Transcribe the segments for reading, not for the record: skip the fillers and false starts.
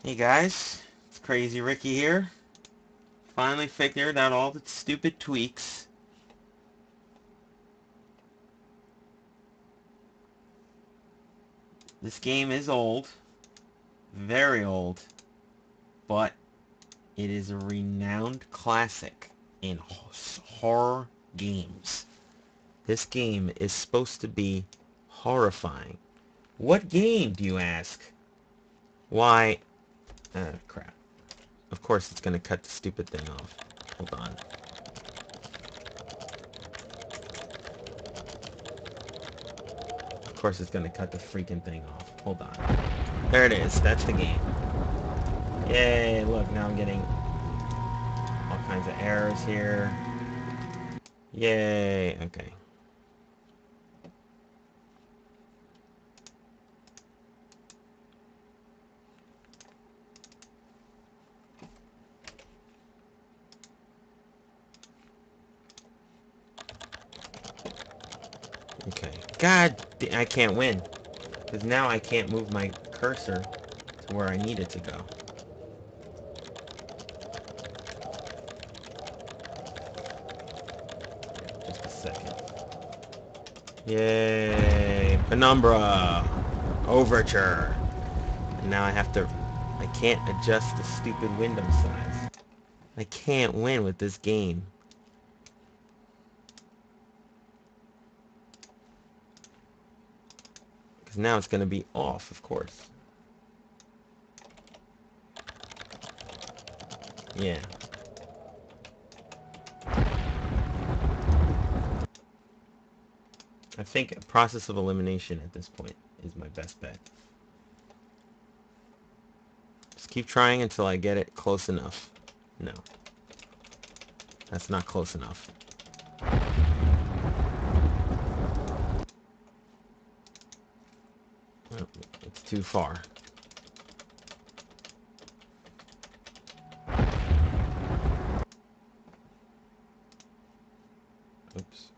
Hey guys, it's Crazy Ricky here. Finally figured out all the stupid tweaks. This game is old, very old, but it is a renowned classic in horror games. This game is supposed to be horrifying. What game, do you ask? Why? Crap. Of course it's going to cut the stupid thing off. Hold on. Of course it's going to cut the freaking thing off. Hold on. There it is. That's the game. Yay, look, now I'm getting all kinds of errors here. Yay, okay. Okay. God, I can't win. Because now I can't move my cursor to where I need it to go. Just a second. Yay! Penumbra! Overture! And now I can't adjust the stupid window size. I can't win with this game. Because now it's going to be off, of course. Yeah. I think a process of elimination at this point is my best bet. Just keep trying until I get it close enough. No. That's not close enough. Oh, it's too far. Oops.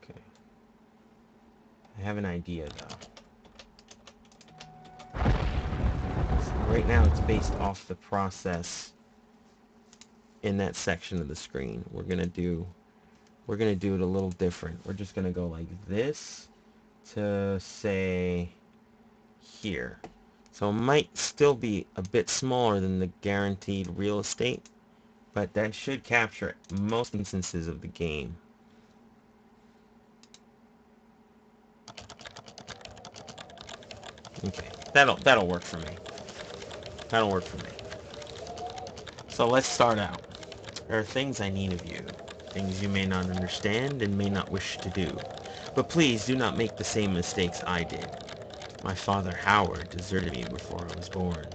Okay. I have an idea, though. Right now, it's based off the process in that section of the screen. We're gonna do it a little different. We're just gonna go like this to say here. So it might still be a bit smaller than the guaranteed real estate, but that should capture most instances of the game. Okay, that'll work for me. That'll work for me. So let's start out. There are things I need of you, things you may not understand and may not wish to do. But please do not make the same mistakes I did. My father, Howard, deserted me before I was born.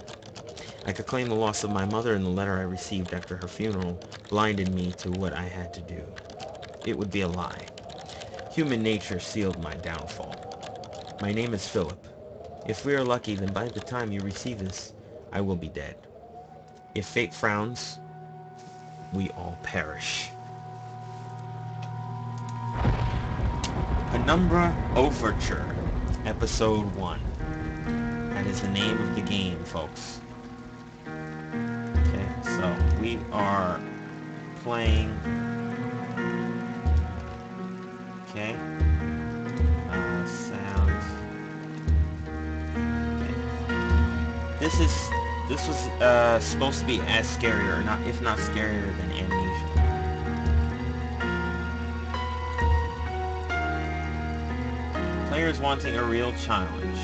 I could claim the loss of my mother, and the letter I received after her funeral blinded me to what I had to do. It would be a lie. Human nature sealed my downfall. My name is Philip. If we are lucky, then by the time you receive this, I will be dead. If fate frowns, we all perish. Penumbra Overture, Episode 1. That is the name of the game, folks. Okay, so we are playing... Okay. Sound. Okay. This was supposed to be as scary, or not, if not scarier than Amnesia. Players wanting a real challenge.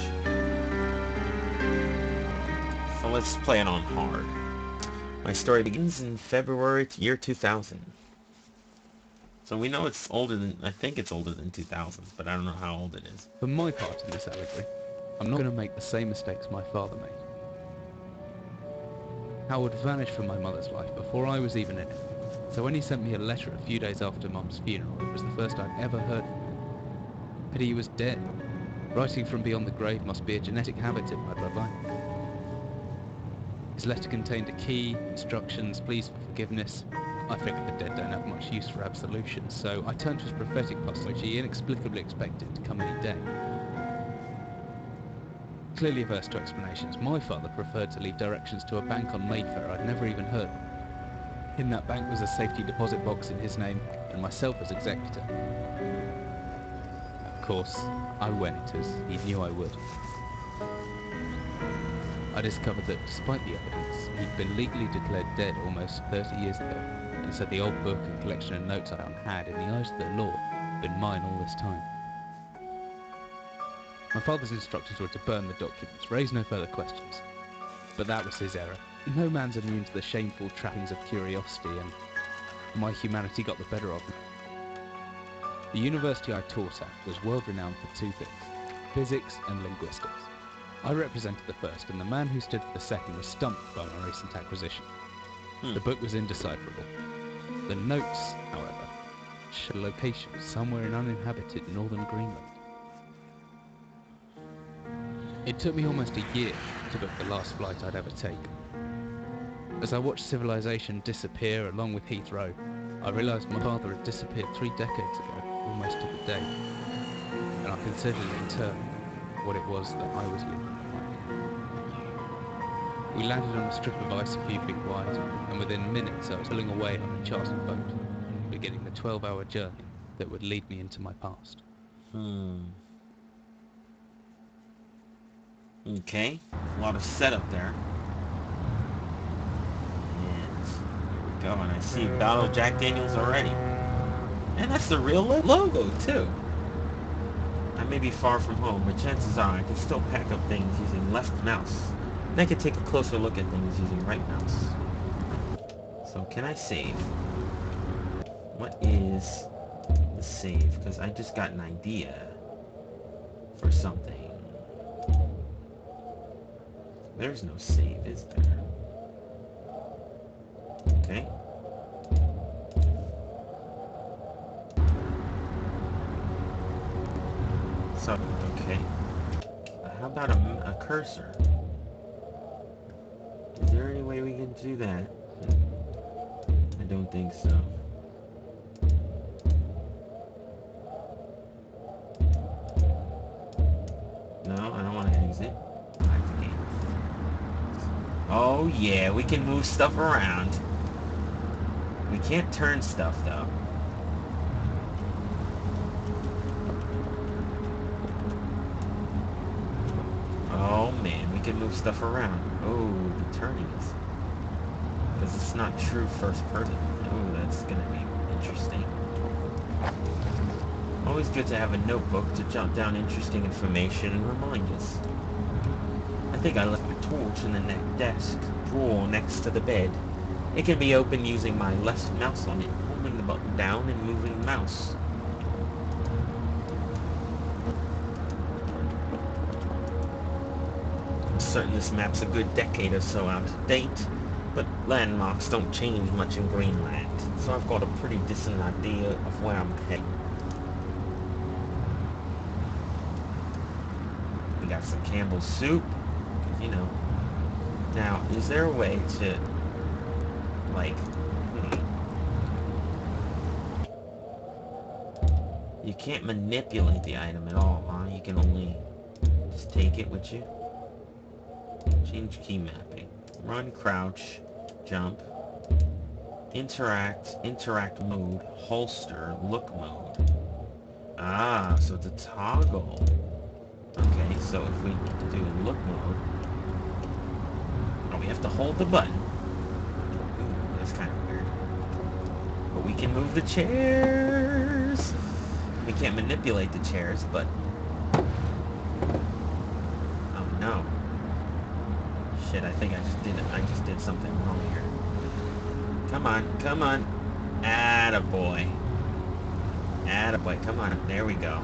So let's play it on hard. My story begins in February year 2000. So we know it's older than, I think it's older than 2000, but I don't know how old it is. For my part in this allegory, I'm not going to make the same mistakes my father made. Howard vanished from my mother's life before I was even in it. So when he sent me a letter a few days after Mum's funeral, it was the first I'd ever heard from him. Pity he was dead. Writing from beyond the grave must be a genetic habit in my bloodline. His letter contained a key, instructions, pleas for forgiveness. I figured the dead don't have much use for absolution, so I turned to his prophetic past, which he inexplicably expected to come any day. Clearly averse to explanations, my father preferred to leave directions to a bank on Mayfair I'd never even heard of. In that bank was a safety deposit box in his name, and myself as executor. Of course, I went, as he knew I would. I discovered that despite the evidence, he'd been legally declared dead almost 30 years ago, and so the old book and collection of notes I had, in the eyes of the law, been mine all this time. My father's instructions were to burn the documents, raise no further questions. But that was his error. No man's immune to the shameful trappings of curiosity, and my humanity got the better of me. The university I taught at was world-renowned for two things: physics and linguistics. I represented the first, and the man who stood for the second was stumped by my recent acquisition. The book was indecipherable. The notes, however, showed a location somewhere in uninhabited northern Greenland. It took me almost a year to book the last flight I'd ever take. As I watched civilization disappear along with Heathrow, I realised my father had disappeared 3 decades ago, almost to the day, and I considered in turn what it was that I was leaving behind. We landed on a strip of ice a few feet wide, and within minutes I was pulling away on a chartered boat, beginning the 12-hour journey that would lead me into my past. Okay, a lot of setup there. And here we go, and I see Battle of Jack Daniels already. And that's the real logo, too. I may be far from home, but chances are I can still pack up things using left mouse. And I can take a closer look at things using right mouse. So can I save? What is the save? Because I just got an idea for something. There's no save, is there? Okay. So, okay. How about a cursor? Is there any way we can do that? I don't think so. No, I don't want to exit. Oh yeah, we can move stuff around. We can't turn stuff though. Oh man, we can move stuff around. Oh, the turning is... because it's not true first person. Oh, that's gonna be interesting. Always good to have a notebook to jot down interesting information and remind us. I think I left my torch in the desk drawer next to the bed. It can be opened using my left mouse on it, holding the button down and moving the mouse. I'm certain this map's a good decade or so out of date, but landmarks don't change much in Greenland, so I've got a pretty decent idea of where I'm heading. We got some Campbell's soup. You know. Now, is there a way to, like, you can't manipulate the item at all, huh? You can only just take it with you. Change key mapping. Run, crouch, jump, interact mode, holster, look mode. Ah, so it's a toggle. Okay, so if we do look mode, we have to hold the button. Ooh, that's kind of weird. But we can move the chairs. We can't manipulate the chairs, but... oh no. Shit, I think I just did something wrong here. Come on, come on. Attaboy. Attaboy, come on. There we go.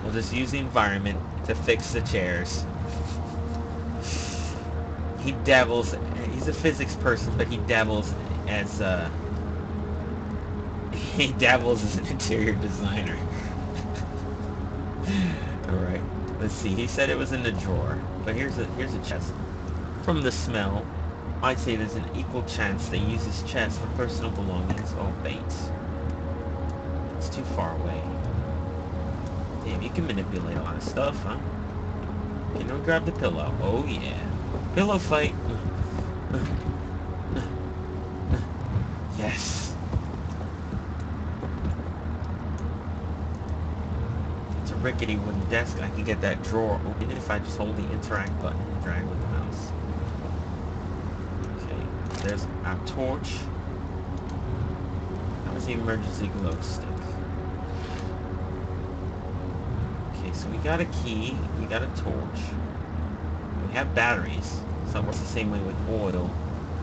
We'll just use the environment to fix the chairs. He dabbles, he's a physics person, but he dabbles as an interior designer. Alright, let's see, he said it was in the drawer, but here's a chest. From the smell, I'd say there's an equal chance they use this chest for personal belongings or bait. It's too far away. Damn, you can manipulate a lot of stuff, huh? You can Don't grab the pillow. Oh yeah. Pillow fight. Yes. It's a rickety wooden desk. I can get that drawer open if I just hold the interact button and drag with the mouse. Okay. There's our torch. That was the emergency glow stick. Okay, so we got a key. We got a torch. We have batteries. So it works the same way with oil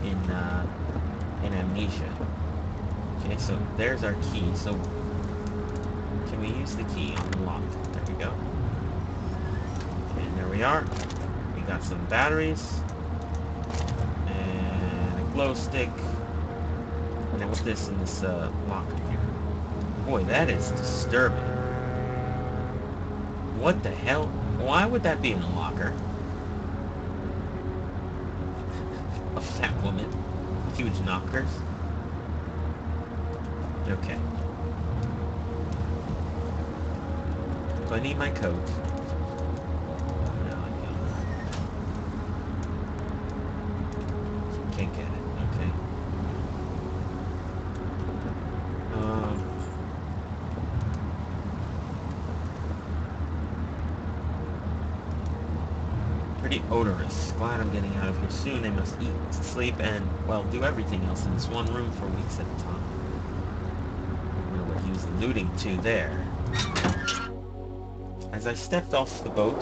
in Amnesia. Okay, so there's our key. So can we use the key? Unlock. There we go. Okay, and there we are. We got some batteries and a glow stick. And then what's this in this locker here? Boy, that is disturbing. What the hell? Why would that be in a locker? A fat woman. Huge knockers. Okay. Do I need my coat? No, I don't. Can't get it. Okay. Pretty odorous. Glad I'm getting out of here soon. They must eat, sleep, and, well, do everything else in this one room for weeks at a time. I wonder what he was alluding to there. As I stepped off the boat,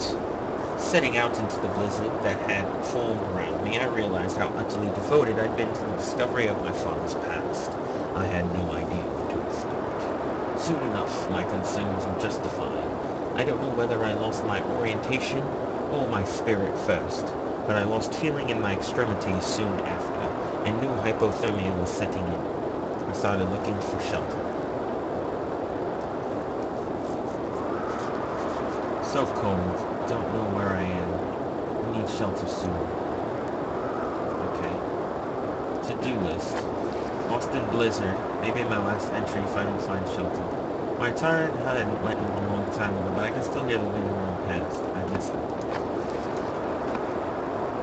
setting out into the blizzard that had formed around me, I realized how utterly devoted I'd been to the discovery of my father's past. I had no idea what to expect. Soon enough, my concerns were justified. I don't know whether I lost my orientation or my spirit first, but I lost feeling in my extremities soon after, and new hypothermia was setting in. I started looking for shelter. So cold, don't know where I am. I need shelter soon. Okay. To-do list. Lost in blizzard. Maybe my last entry if I don't find shelter. My tired hadn't went in a long time ago, but I can still hear the wind roaring past. I miss it.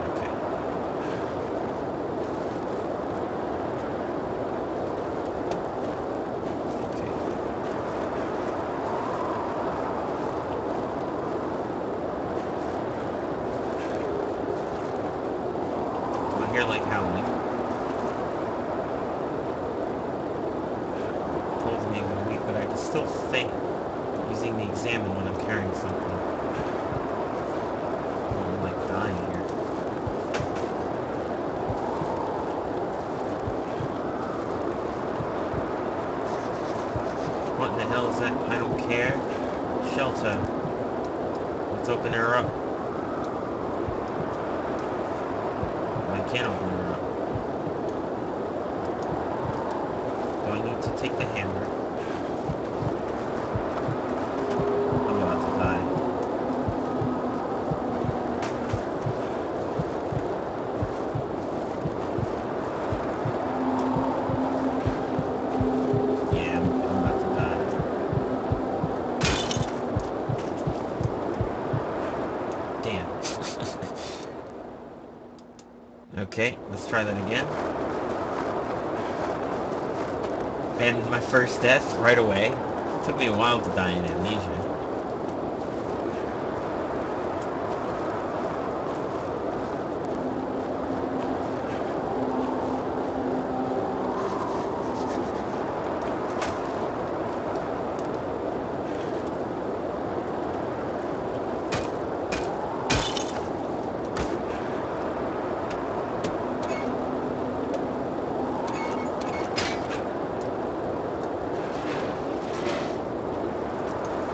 Okay. Okay. I hear like howling. Holds me weak, but I can still think using the examine when I'm carrying something. I'm like dying here. What in the hell is that? I don't care. Shelter. Let's open her up. I can't open her up. Do I need to take the hammer? I'm about to die. Yeah, I'm about to die. Damn. Okay, let's try that again. And my first death right away. It took me a while to die in Amnesia.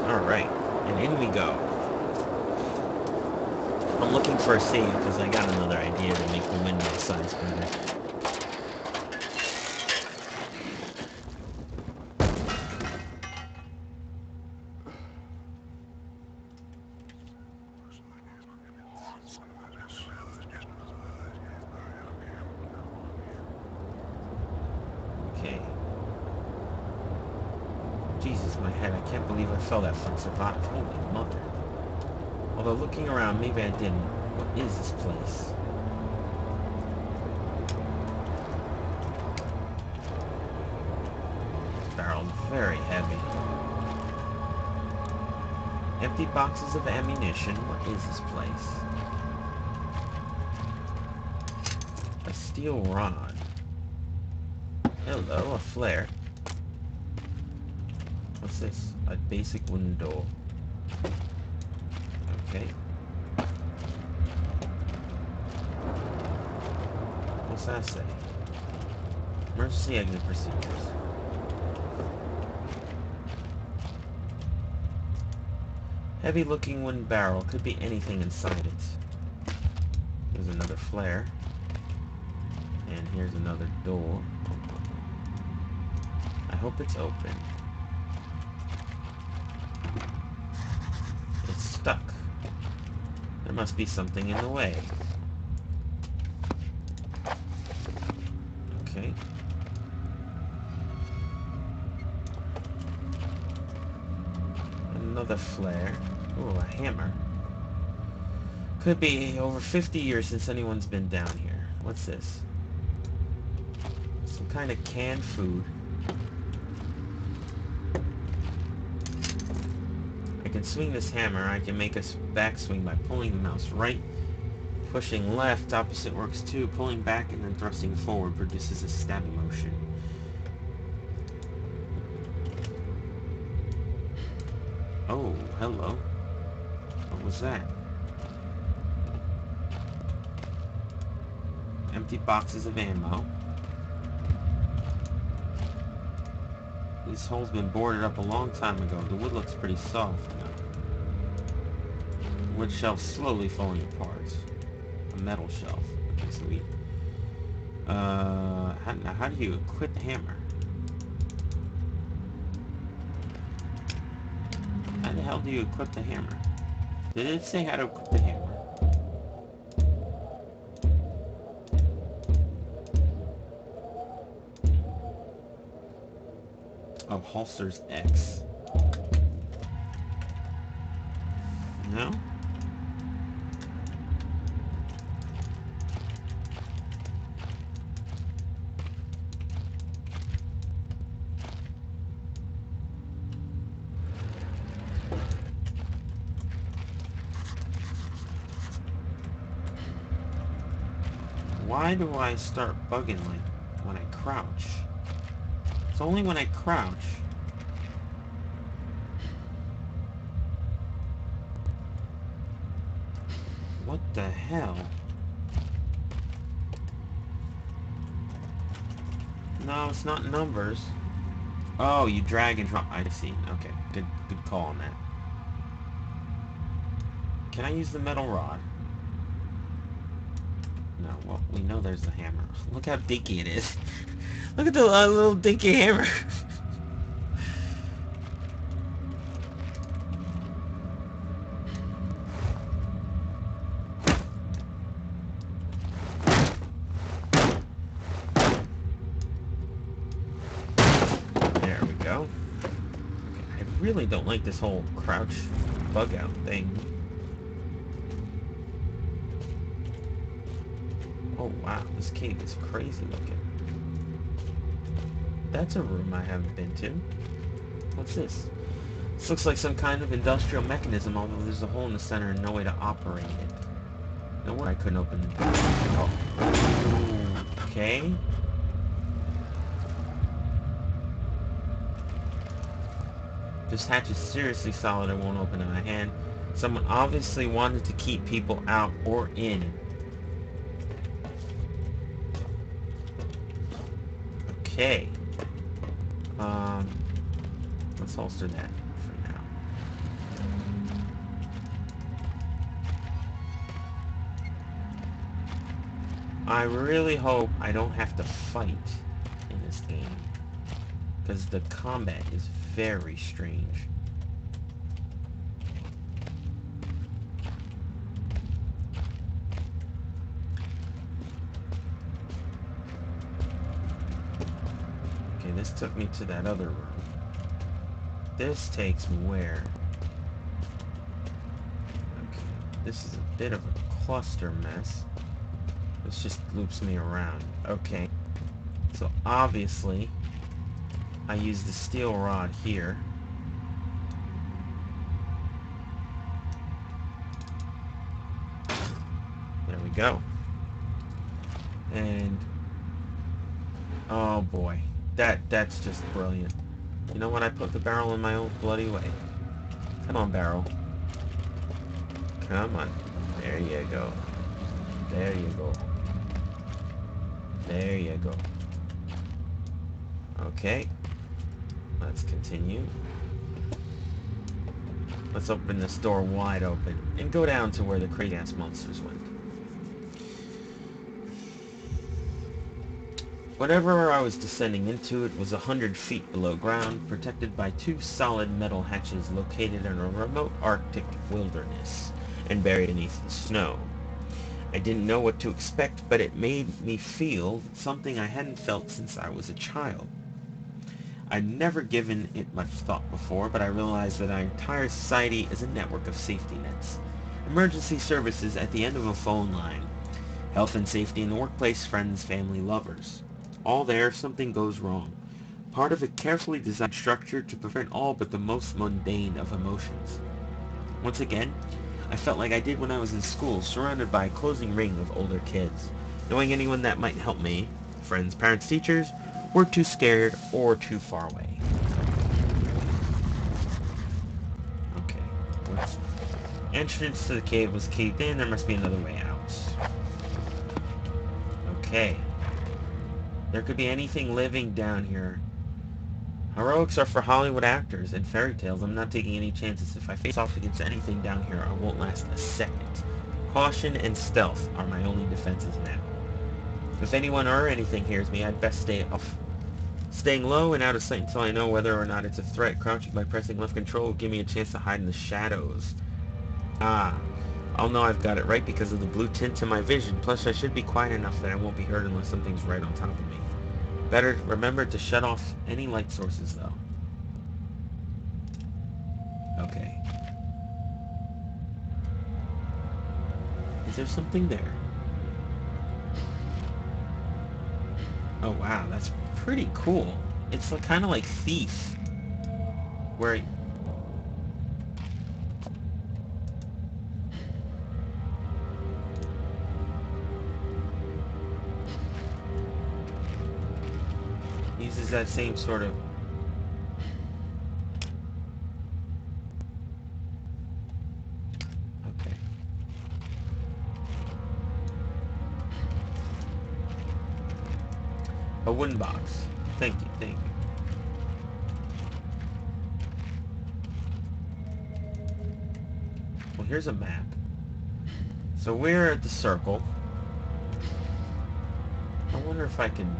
Alright, and in we go. I'm looking for a save because I got another idea to make the window size better. Okay. Jesus, my head. I can't believe I fell that far and survived. Holy mother. Although looking around, maybe I didn't. What is this place? Barrel very heavy. Empty boxes of ammunition. What is this place? A steel rod. Hello, a flare. What's this? A basic wooden door. Okay. What's that say? Emergency exit procedures. Heavy looking wooden barrel. Could be anything inside it. There's another flare. And here's another door. I hope it's open. It's stuck. There must be something in the way. Okay. Another flare. Ooh, a hammer. Could be over 50 years since anyone's been down here. What's this? Some kind of canned food. I can swing this hammer. I can make a backswing by pulling the mouse right. Pushing left, opposite works too. Pulling back and then thrusting forward produces a stabbing motion. Oh, hello. What was that? Empty boxes of ammo. This hole's been boarded up a long time ago. The wood looks pretty soft now. Wood shelf slowly falling apart. A metal shelf. Okay, sweet. How do you equip the hammer? How the hell do you equip the hammer? Did it say how to equip the hammer? Oh, holsters X. No? Why do I start bugging like when I crouch? It's only when I crouch. What the hell? No, it's not numbers. Oh, you drag and drop. I see. Okay, good call on that. Can I use the metal rod? No, well, we know there's the hammer. Look how dinky it is. Look at the little dinky hammer. There we go. Okay, I really don't like this whole crouch bug out thing. Oh wow, this cave is crazy looking. That's a room I haven't been to. What's this? This looks like some kind of industrial mechanism, although there's a hole in the center and no way to operate it. No wonder I couldn't open the door. Oh. Okay. This hatch is seriously solid. I won't open in my hand. Someone obviously wanted to keep people out or in. Okay. Let's holster that for now. I really hope I don't have to fight in this game, because the combat is very strange. Okay, this took me to that other room. This takes me where? Okay. This is a bit of a cluster mess. This just loops me around. Okay. So obviously, I use the steel rod here. There we go. And oh boy, that's just brilliant. You know what? I put the barrel in my own bloody way. Come on, barrel. Come on. There you go. There you go. There you go. Okay. Let's continue. Let's open this door wide open and go down to where the crazy-ass monsters went. Whatever I was descending into, it was 100 feet below ground, protected by 2 solid metal hatches located in a remote Arctic wilderness and buried beneath the snow. I didn't know what to expect, but it made me feel something I hadn't felt since I was a child. I'd never given it much thought before, but I realized that our entire society is a network of safety nets. Emergency services at the end of a phone line. Health and safety in the workplace, friends, family, lovers. All there if something goes wrong. Part of a carefully designed structure to prevent all but the most mundane of emotions. Once again, I felt like I did when I was in school, surrounded by a closing ring of older kids. Knowing anyone that might help me, friends, parents, teachers, were too scared or too far away. Okay. Entrance to the cave was caved in. There must be another way out. Okay. There could be anything living down here. Heroics are for Hollywood actors and fairy tales. I'm not taking any chances. If I face off against anything down here, I won't last a second. Caution and stealth are my only defenses now. If anyone or anything hears me, I'd best stay off. Staying low and out of sight until I know whether or not it's a threat. Crouching by pressing left control will give me a chance to hide in the shadows. Ah, I'll know I've got it right because of the blue tint to my vision. Plus, I should be quiet enough that I won't be heard unless something's right on top of me. Better remember to shut off any light sources, though. Okay. Is there something there? Oh wow, that's pretty cool. It's like, kind of like Thief, where uses that same sort of... Okay. A wooden box. Thank you, thank you. Well, here's a map. So we're at the circle. I wonder if I can...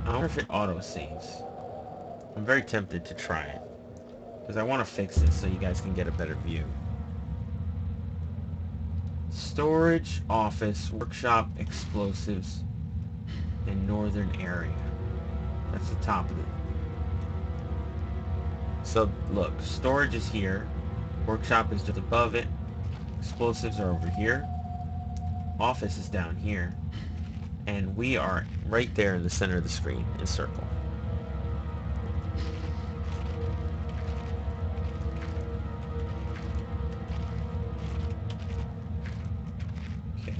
I wonder if it auto-saves. I'm very tempted to try it. Because I want to fix it so you guys can get a better view. Storage, office, workshop, explosives, and northern area. That's the top of it. So, look, storage is here. Workshop is just above it. Explosives are over here. Office is down here. And we are right there in the center of the screen, in circle. Okay.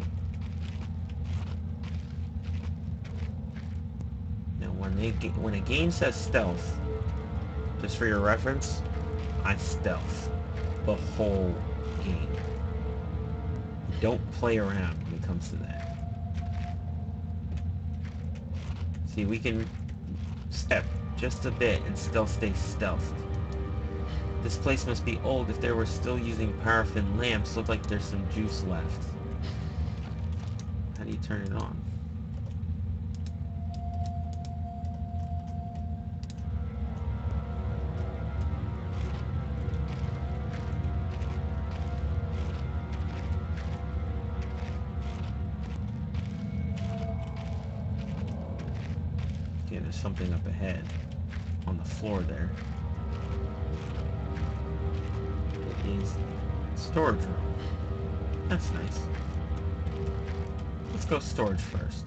Now, when a game says stealth, just for your reference, I stealth the whole game. Don't play around when it comes to that. See, we can step just a bit and still stay stealthed. This place must be old. If they were still using paraffin lamps, look like there's some juice left. How do you turn it on? Okay, there's something up ahead on the floor there. It is storage room. That's nice. Let's go storage first.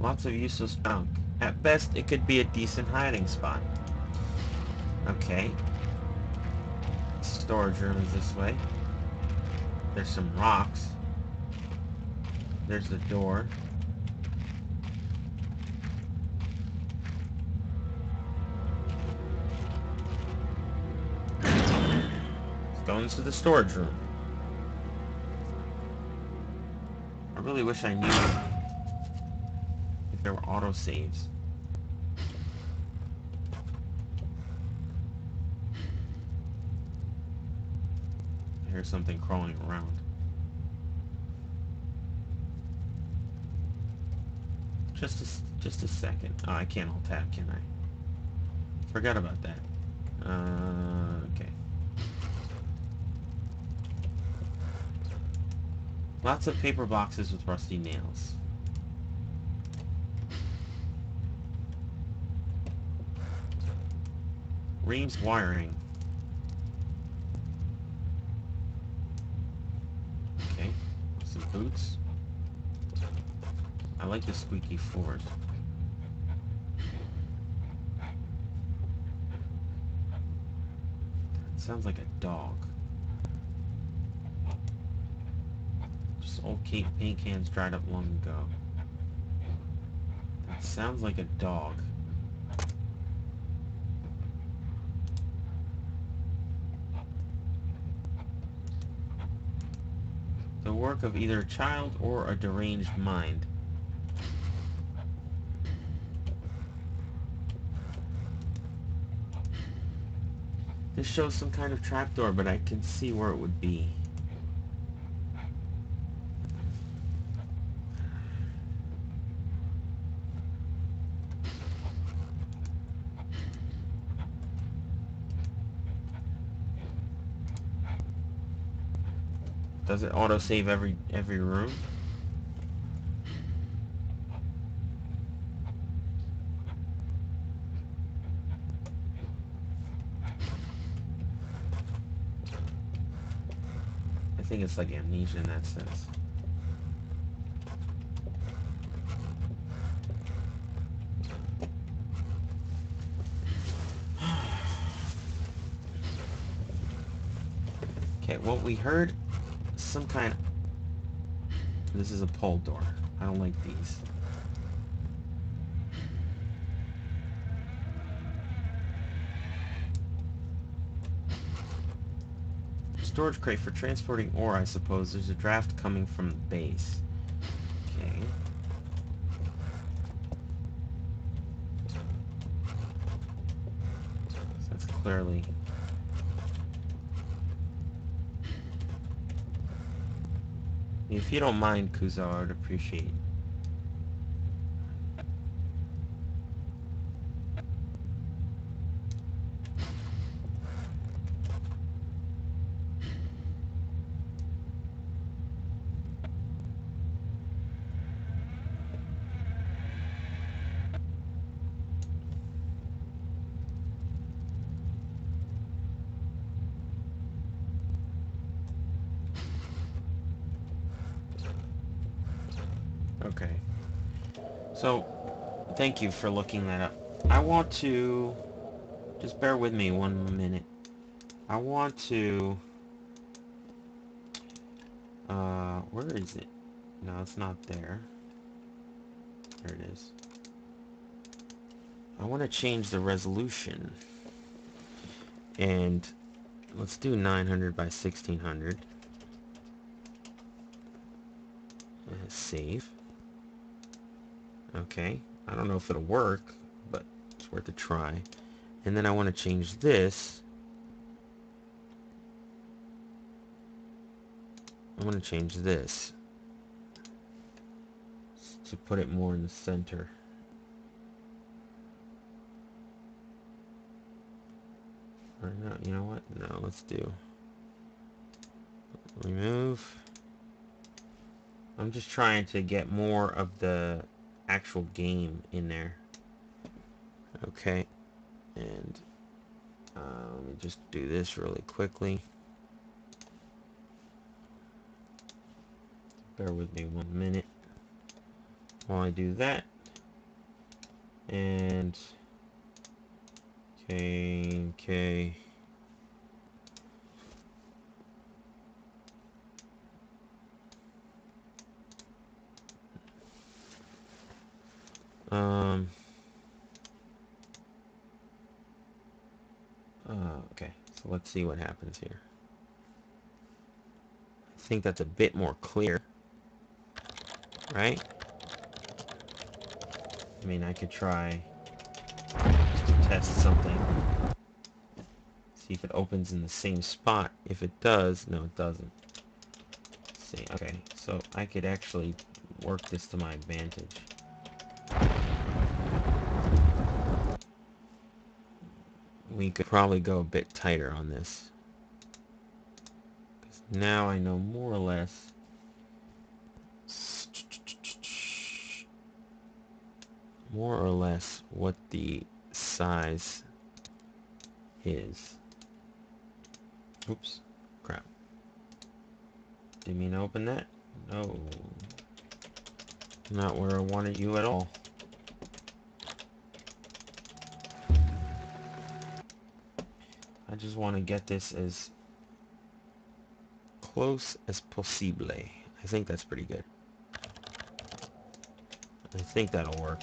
Lots of useless junk. At best, it could be a decent hiding spot. Okay. Storage room is this way. There's some rocks. There's the door. Let's go into the storage room. I really wish I knew if there were autosaves. I hear something crawling around. Just a second. Oh, I can't alt tab, can I? Forgot about that. Okay. Lots of paper boxes with rusty nails. Reams wiring. Okay. Some boots. I like the squeaky floors. It sounds like a dog. Just old paint cans dried up long ago. That sounds like a dog. The work of either a child or a deranged mind. This shows some kind of trapdoor, but I can see where it would be. Does it autosave every room? I think it's like amnesia in that sense. Okay, well, we heard some kind of... This is a pull door. I don't like these. Storage crate for transporting ore, I suppose. There's a draft coming from the base. Okay. So that's clearly... If you don't mind, Kuzo, I would appreciate it. Okay. So, thank you for looking that up. I want to... Just bear with me 1 minute. I want to... where is it? No, it's not there. There it is. I want to change the resolution. And let's do 900 by 1600. Save. Okay. I don't know if it'll work, but it's worth a try. And then I want to change this. I want to change this to put it more in the center. Or no, you know what? No, let's do remove. I'm just trying to get more of the actual game in there. Okay, and let me just do this really quickly. Bear with me 1 minute while I do that. And okay. Okay, so let's see what happens here. I think that's a bit more clear, right? I mean, I could try just to test something. See if it opens in the same spot. If it does, no, it doesn't. Let's see, okay, so I could actually work this to my advantage. We could probably go a bit tighter on this. Because now I know more or less what the size is. Oops, crap. Didn't mean to open that. No. Not where I wanted you at all. I just want to get this as close as possible. I think that's pretty good. I think that'll work.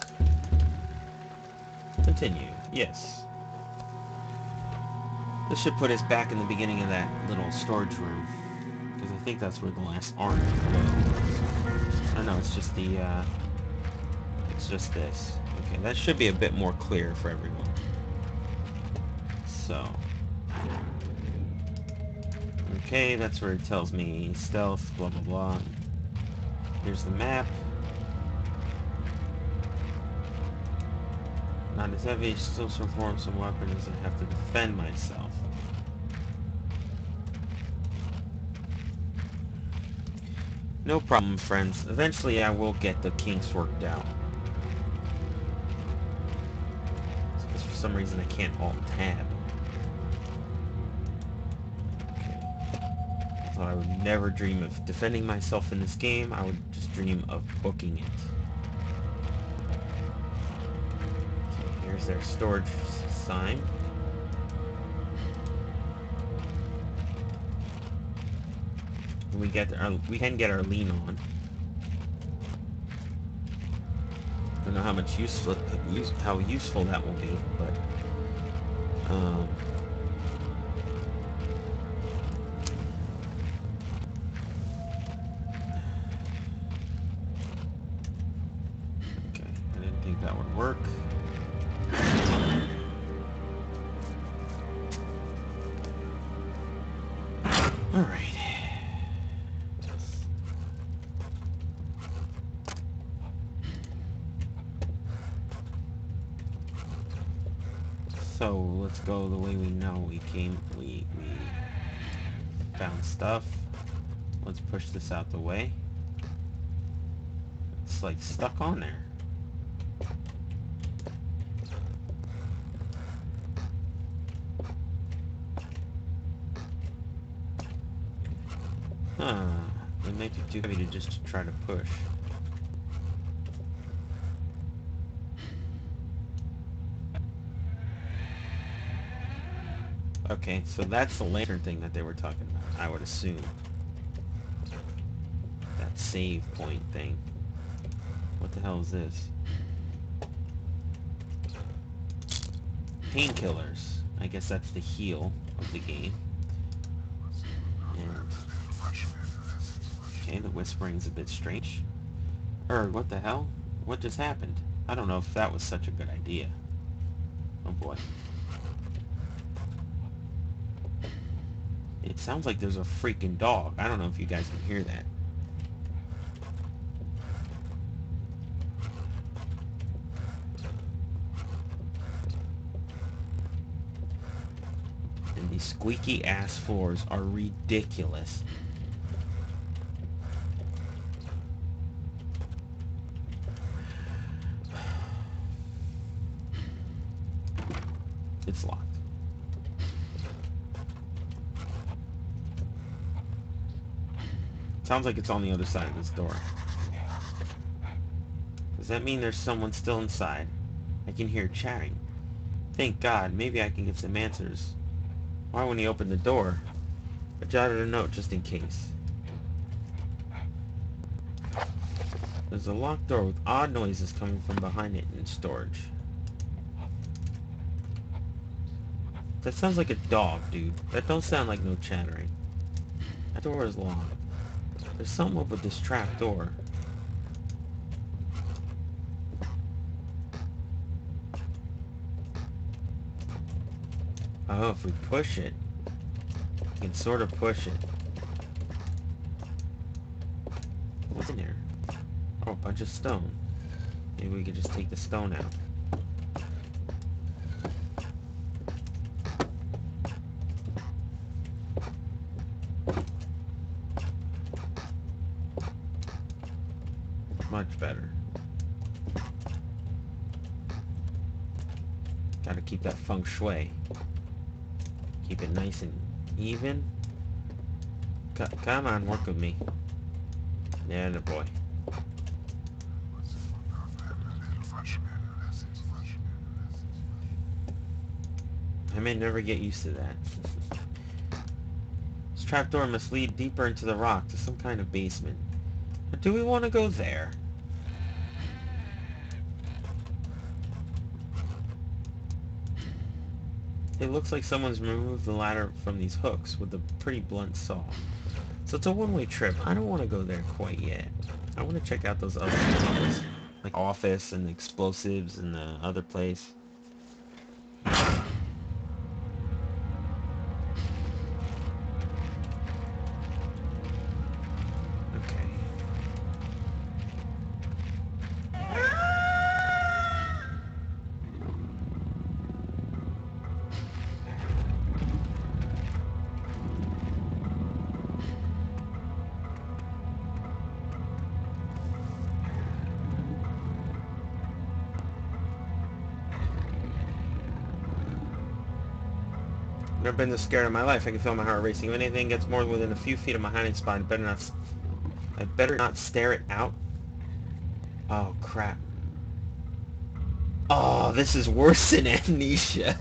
Continue. Yes. This should put us back in the beginning of that little storage room. Because I think that's where the last arm was. I know, it's just the, it's just this. Okay, that should be a bit more clear for everyone. So. Okay, that's where it tells me stealth, blah blah blah. Here's the map. Not as heavy, still perform some weapons and have to defend myself. No problem, friends. Eventually I will get the kinks worked out. Because for some reason I can't Alt-Tab. Okay. So I would never dream of defending myself in this game. I would just dream of booking it. Okay, here's their storage sign. We can get our lean on. Don't know how much how useful that will be, but okay, I didn't think that would work. All right. So let's go the way we know we came. We found stuff. Let's push this out the way. It's like stuck on there. Huh. It might be too heavy to just try to push. Okay, so that's the lantern thing that they were talking about, I would assume. That save point thing. What the hell is this? Painkillers. I guess that's the heal of the game. And okay, the whispering's a bit strange. What the hell? What just happened? I don't know if that was such a good idea. Oh boy. It sounds like there's a freaking dog. I don't know if you guys can hear that. And these squeaky ass floors are ridiculous. It's locked. Sounds like it's on the other side of this door. Does that mean there's someone still inside? I can hear chatting. Thank God, maybe I can get some answers. Why, when he opened the door, I jotted a note just in case. There's a locked door with odd noises coming from behind it in storage. That sounds like a dog, dude. That don't sound like no chattering. That door is locked. There's something up with this trap door. Oh, if we push it, we can sort of push it. What's in there? Oh, a bunch of stone. Maybe we could just take the stone out. Much better. Gotta keep that feng shui. Keep it nice and even. Come on, work with me. Yeah, the boy. I may never get used to that. This trapdoor must lead deeper into the rock to some kind of basement. But do we want to go there? It looks like someone's removed the ladder from these hooks with a pretty blunt saw. So it's a one-way trip. I don't want to go there quite yet. I want to check out those other tunnels, like office and explosives and the other place. Never been this scared in my life. I can feel my heart racing. If anything gets more within a few feet of my hiding spot, I better not stare it out. Oh crap. Oh, this is worse than amnesia.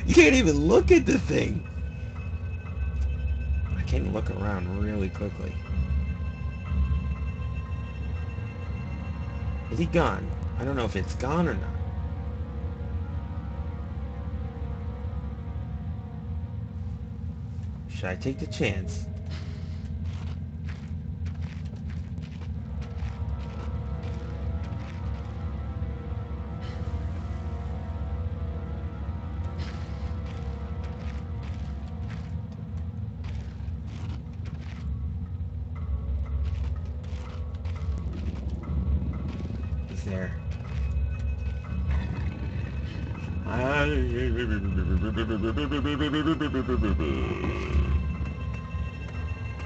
You can't even look at the thing. I can look around really quickly. Is he gone? I don't know if it's gone or not. Should I take the chance? He's there.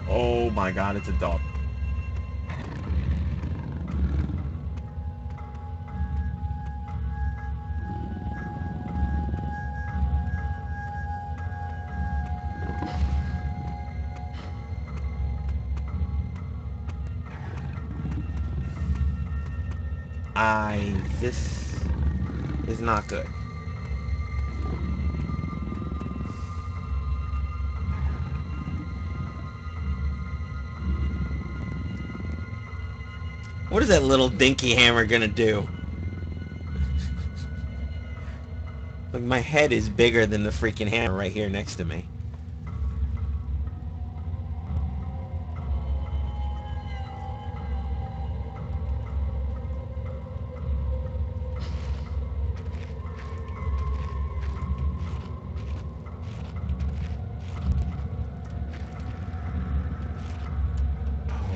Oh my God, it's a dog. This is not good. What is that little dinky hammer gonna do? Like, my head is bigger than the freaking hammer right here next to me.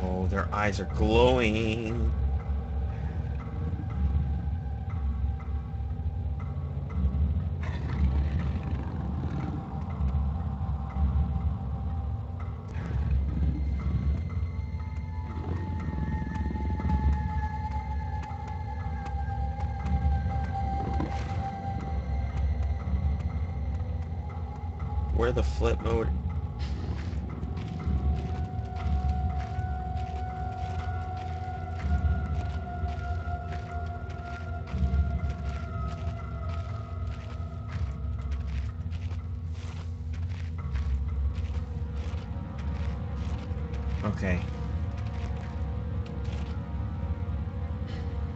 Oh, their eyes are glowing. where the flip mode... Okay.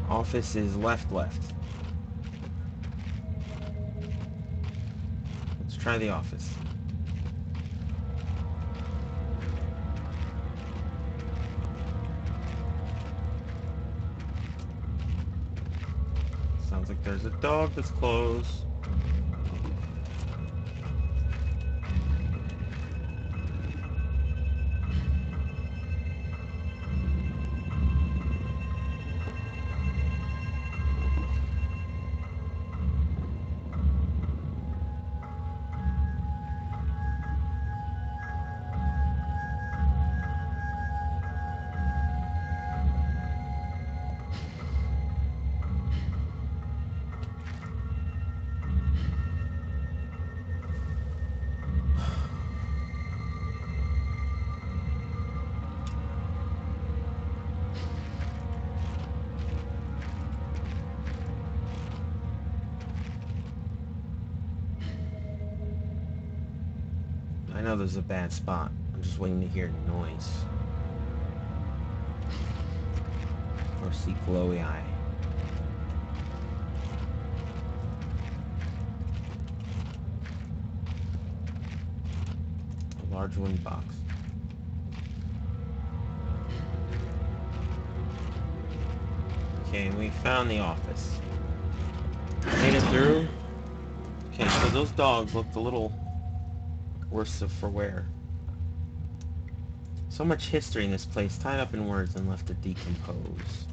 Office is left. Let's try the office. Sounds like there's a dog that's close. I know there's a bad spot. I'm just waiting to hear noise. Or see glowy eye. A large wind box. Okay, we found the office. Made it through. Okay, so those dogs looked a little worse for wear. So much history in this place, tied up in words and left to decompose.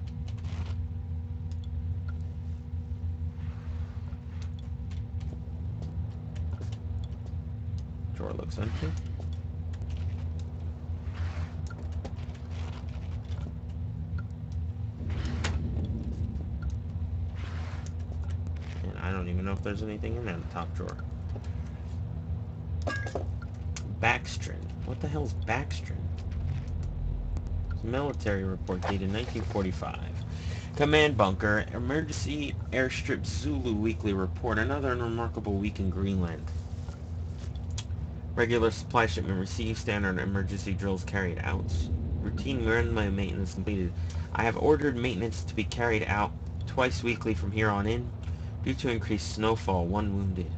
Drawer looks empty. And I don't even know if there's anything in that top drawer. Backstrin. What the hell's Backstrin? It's a military report dated 1945. Command bunker. Emergency airstrip Zulu weekly report. Another unremarkable week in Greenland. Regular supply shipment received. Standard emergency drills carried out. Routine runway maintenance completed. I have ordered maintenance to be carried out twice weekly from here on in. Due to increased snowfall, 1 wounded.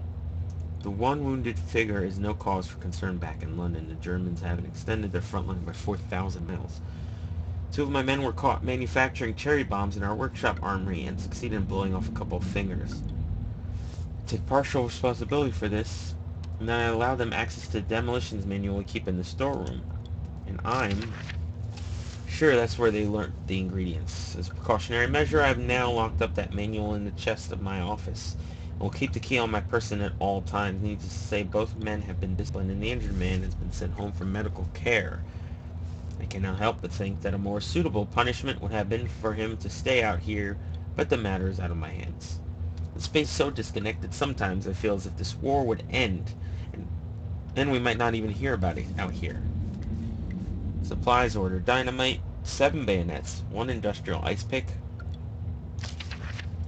The 1 wounded figure is no cause for concern back in London. The Germans have extended their front line by 4,000 miles. 2 of my men were caught manufacturing cherry bombs in our workshop armory and succeeded in blowing off a couple of fingers. I take partial responsibility for this, and then I allow them access to the demolitions manual we keep in the storeroom. And I'm sure that's where they learnt the ingredients. As a precautionary measure, I have now locked up that manual in the chest of my office. Will keep the key on my person at all times. Needless to say, both men have been disciplined and the injured man has been sent home for medical care. I cannot help but think that a more suitable punishment would have been for him to stay out here, but the matter is out of my hands. The space is so disconnected sometimes I feel as if this war would end, and then we might not even hear about it out here. Supplies order. Dynamite, 7 bayonets, 1 industrial ice pick,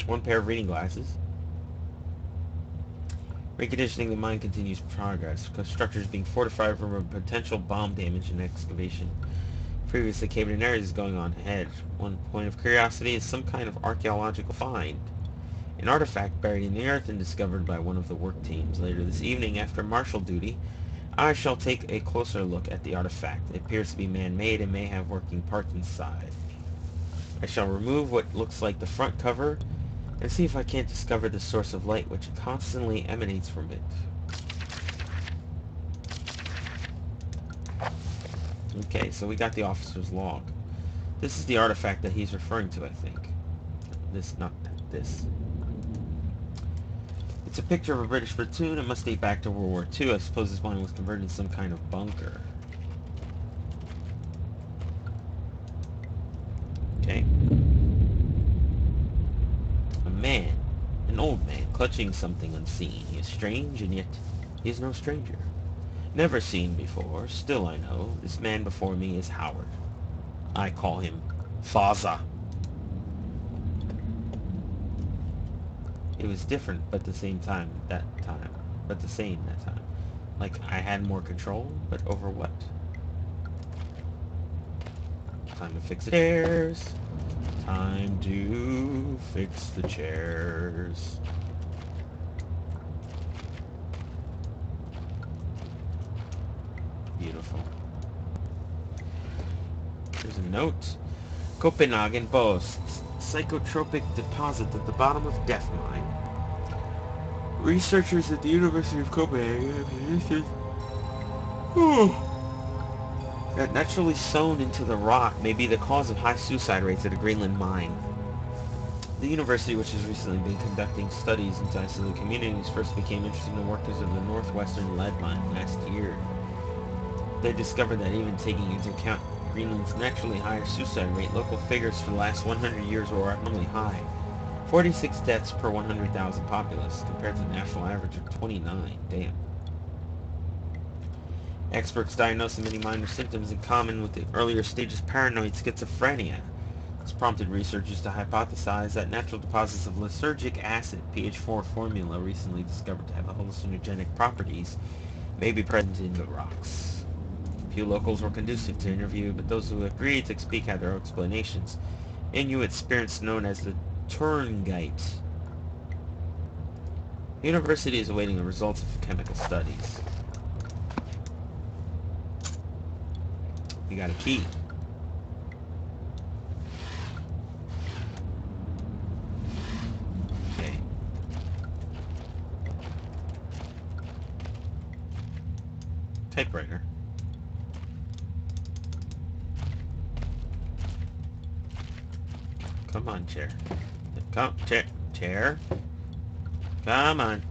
1 pair of reading glasses. Reconditioning the mine continues progress. Structures being fortified from potential bomb damage and excavation. Previously caved-in areas is going on ahead. One point of curiosity is some kind of archaeological find. An artifact buried in the earth and discovered by one of the work teams. Later this evening, after martial duty, I shall take a closer look at the artifact. It appears to be man-made and may have working parts inside. I shall remove what looks like the front cover and see if I can't discover the source of light which constantly emanates from it. Okay, so we got the officer's log. This is the artifact that he's referring to, I think. This, not this. It's a picture of a British platoon. It must date back to World War II. I suppose this mine was converted into some kind of bunker. Okay. A man, an old man, clutching something unseen. He is strange, and yet he is no stranger. Never seen before, still I know, this man before me is Howard. I call him Faza. It was different, but the same time that time. But the same that time. Like I had more control, but over what? Time to fix the chairs. Time to fix the chairs. Beautiful. There's a note. Copenhagen boasts psychotropic deposit at the bottom of Death Mine. Researchers at the University of Copenhagen have issued that naturally sewn into the rock may be the cause of high suicide rates at a Greenland mine. The university, which has recently been conducting studies into isolated communities, first became interested in the workers of the northwestern lead mine last year. They discovered that even taking into account Greenland's naturally higher suicide rate, local figures for the last 100 years were abnormally high. 46 deaths per 100,000 populace, compared to the national average of 29. Damn. Experts diagnosed many minor symptoms in common with the earlier stages of paranoid schizophrenia. This prompted researchers to hypothesize that natural deposits of lysergic acid, pH4 formula recently discovered to have hallucinogenic properties, may be present in the rocks. Few locals were conducive to interview, but those who agreed to speak had their own explanations. Inuit spirits known as the Turngite. The university is awaiting the results of chemical studies. We got a key. Okay. Typewriter. Come on, chair. Come, chair. Come on.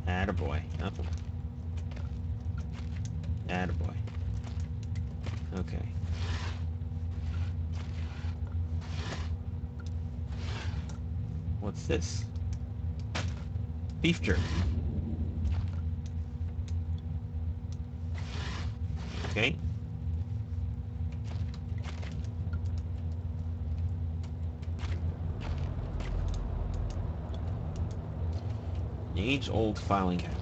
Attaboy. Oh. Attaboy. Okay. What's this? Beef jerky. Okay. An age-old filing cabinet.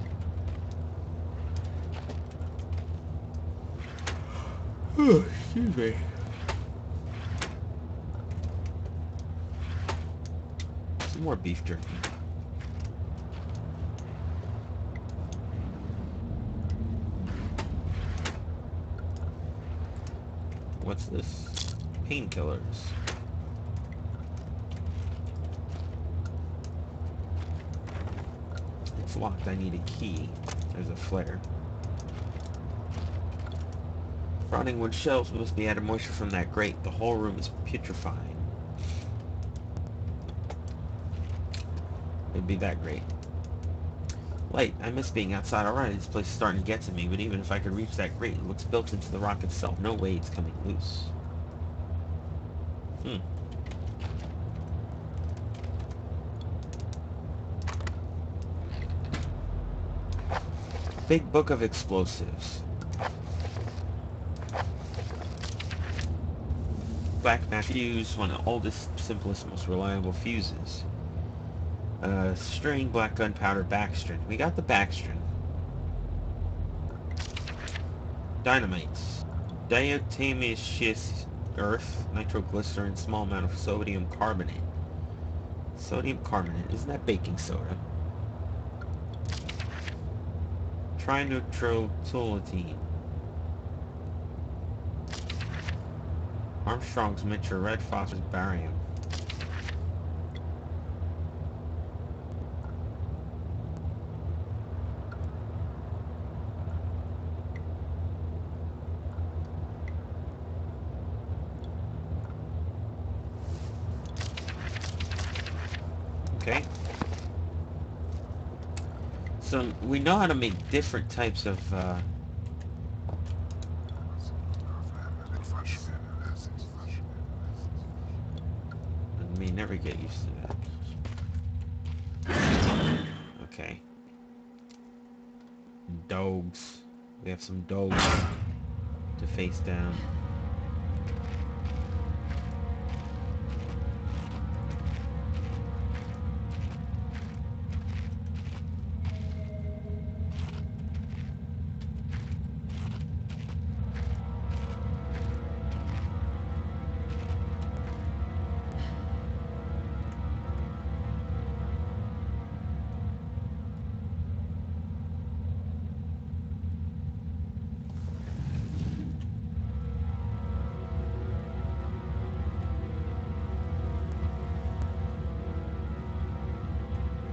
Oh, excuse me. Some more beef jerky. What's this? Painkillers. It's locked. I need a key. There's a flare. Rotting wood shelves must be added moisture from that grate. The whole room is putrefying. It'd be that great. Light. I miss being outside already. This place is starting to get to me, but even if I could reach that grate, it looks built into the rock itself. No way it's coming loose. Big book of explosives. Black match fuse, one of the oldest, simplest, most reliable fuses. String, black gunpowder, backstring. We got the backstring. Dynamites. Diatomaceous earth, nitroglycerin, small amount of sodium carbonate. Sodium carbonate, isn't that baking soda? Trinitrotoluene. Armstrong's mixture, red phosphorus, barium. Okay. So we know how to make different types of I may never get used to that. Okay. Dogs. We have some dogs to face down.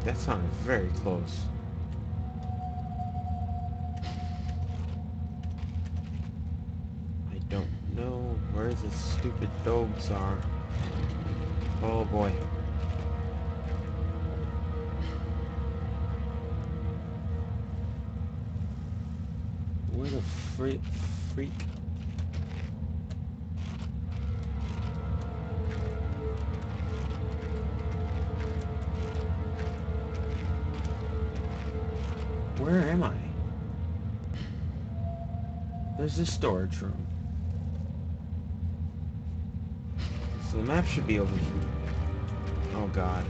That sounded very close. I don't know where the stupid dogs are. Oh boy. Where the freak? Where am I? There's this storage room. So the map should be over here. Oh god.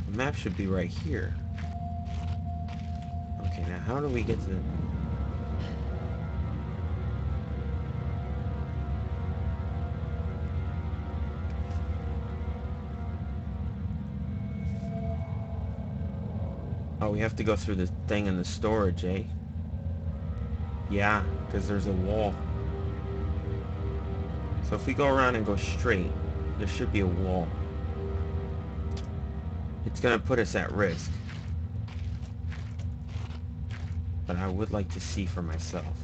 The map should be right here. Okay, now how do we get to the... Oh, we have to go through the thing in the storage, eh? Yeah, because there's a wall. So if we go around and go straight, there should be a wall. It's going to put us at risk. But I would like to see for myself.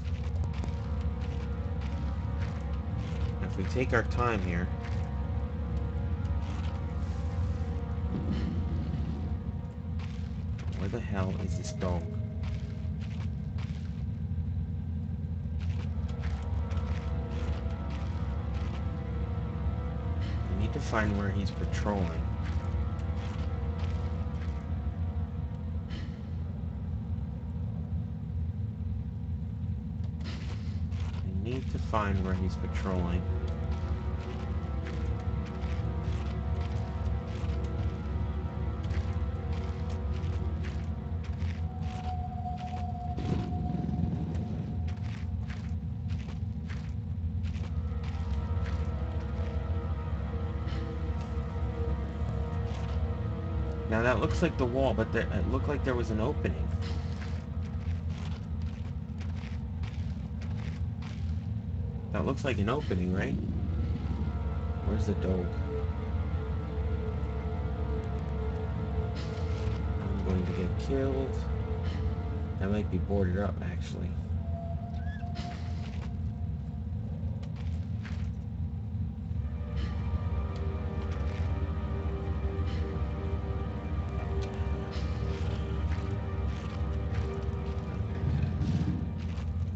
If we take our time here... Where the hell is this dog? We need to find where he's patrolling. We need to find where he's patrolling. Now that looks like the wall, but it looked like there was an opening. That looks like an opening, right? Where's the dog? I'm going to get killed. I might be boarded up, actually.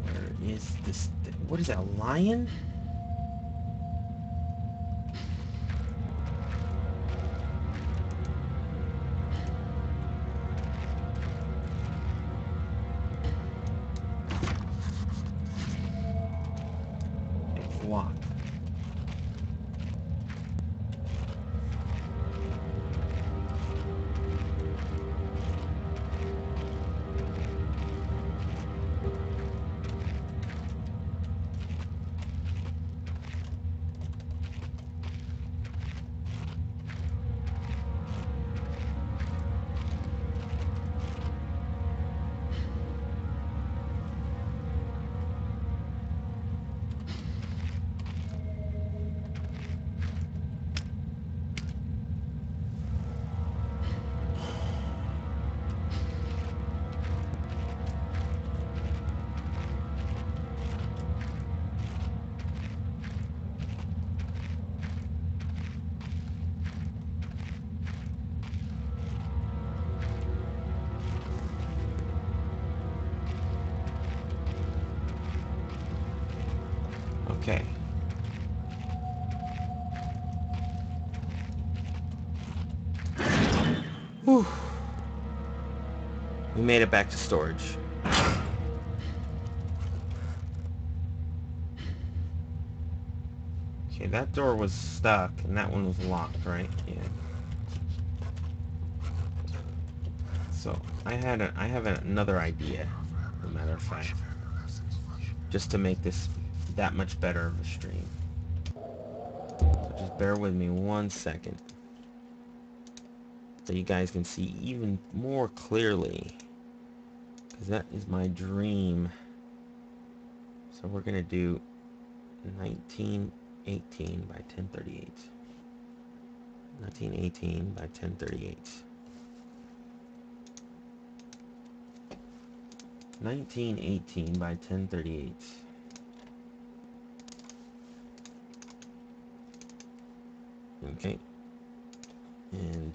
Where is this? What is that, a lion? It's locked. Okay. Whew. We made it back to storage. Okay, that door was stuck, and that one was locked, right? Yeah. So, I have another idea, as a matter of fact. Just to make this that much better of a stream. So just bear with me 1 second. So you guys can see even more clearly. Because that is my dream. So we're going to do 1918 by 1038. 1918 by 1038. 1918 by 1038. Okay. And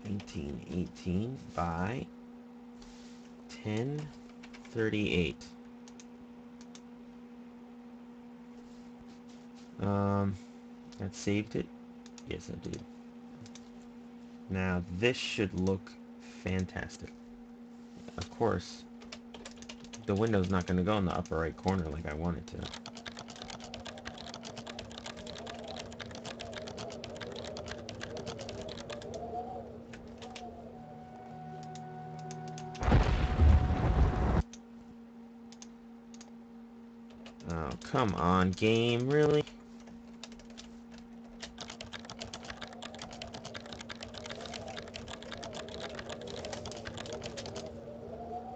1918 by 1038. That saved it? Yes, I did. Now, this should look fantastic. Of course, the window's not going to go in the upper right corner like I want it to. Oh, come on, game, really?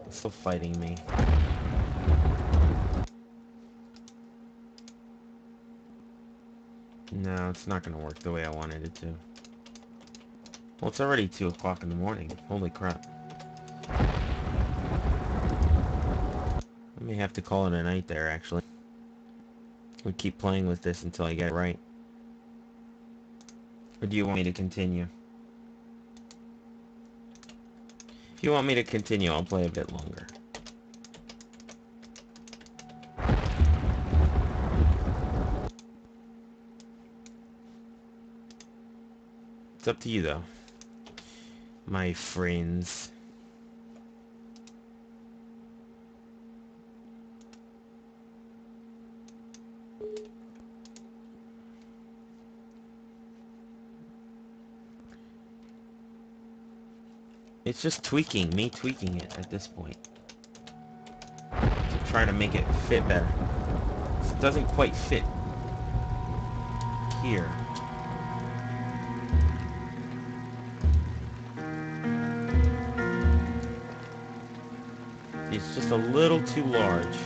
It's still fighting me. No, it's not going to work the way I wanted it to. Well, it's already 2 o'clock in the morning. Holy crap. I may have to call it a night there, actually. We'll keep playing with this until I get it right. Or do you want me to continue? If you want me to continue, I'll play a bit longer. It's up to you, though, my friends. It's just me tweaking it at this point. To try to make it fit better. It doesn't quite fit here. It's just a little too large.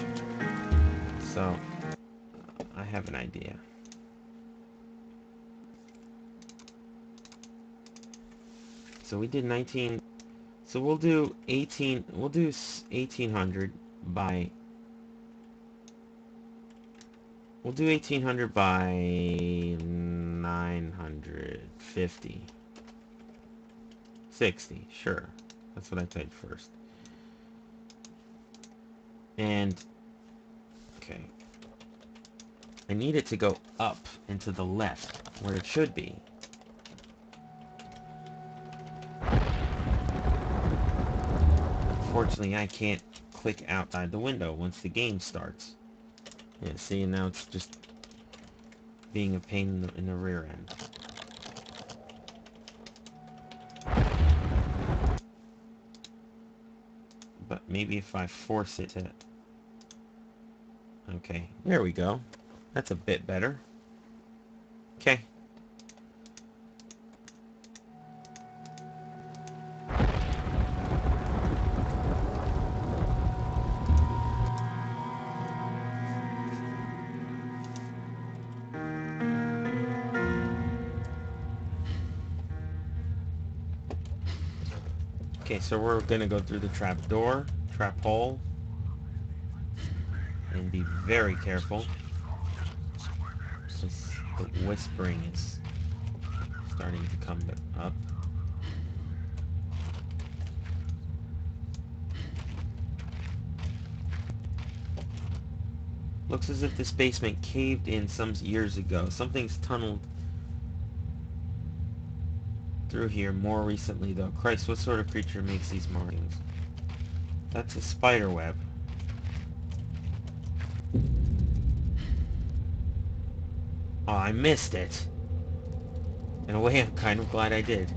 So, I have an idea. So we did 19... So we'll do 1800 by... We'll do 1800 by 950. 60, sure. That's what I typed first. And, okay. I need it to go up and to the left, where it should be. Unfortunately, I can't click outside the window once the game starts. Yeah, see, now it's just being a pain in the rear end. But maybe if I force it to... Okay, there we go. That's a bit better. Okay. Okay, so we're gonna go through the trap hole, and be very careful, because the whispering is starting to come up. Looks as if this basement caved in some years ago. Something's tunneled through here more recently, though. Christ, what sort of creature makes these markings? That's a spider web. Oh, I missed it. In a way, I'm kind of glad I did.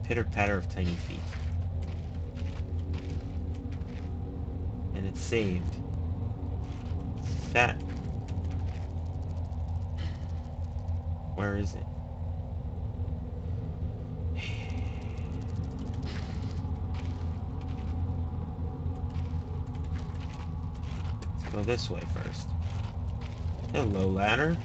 Pitter-patter of tiny feet. And it's saved. That. Where is it? Let's go this way first. Hello, ladder.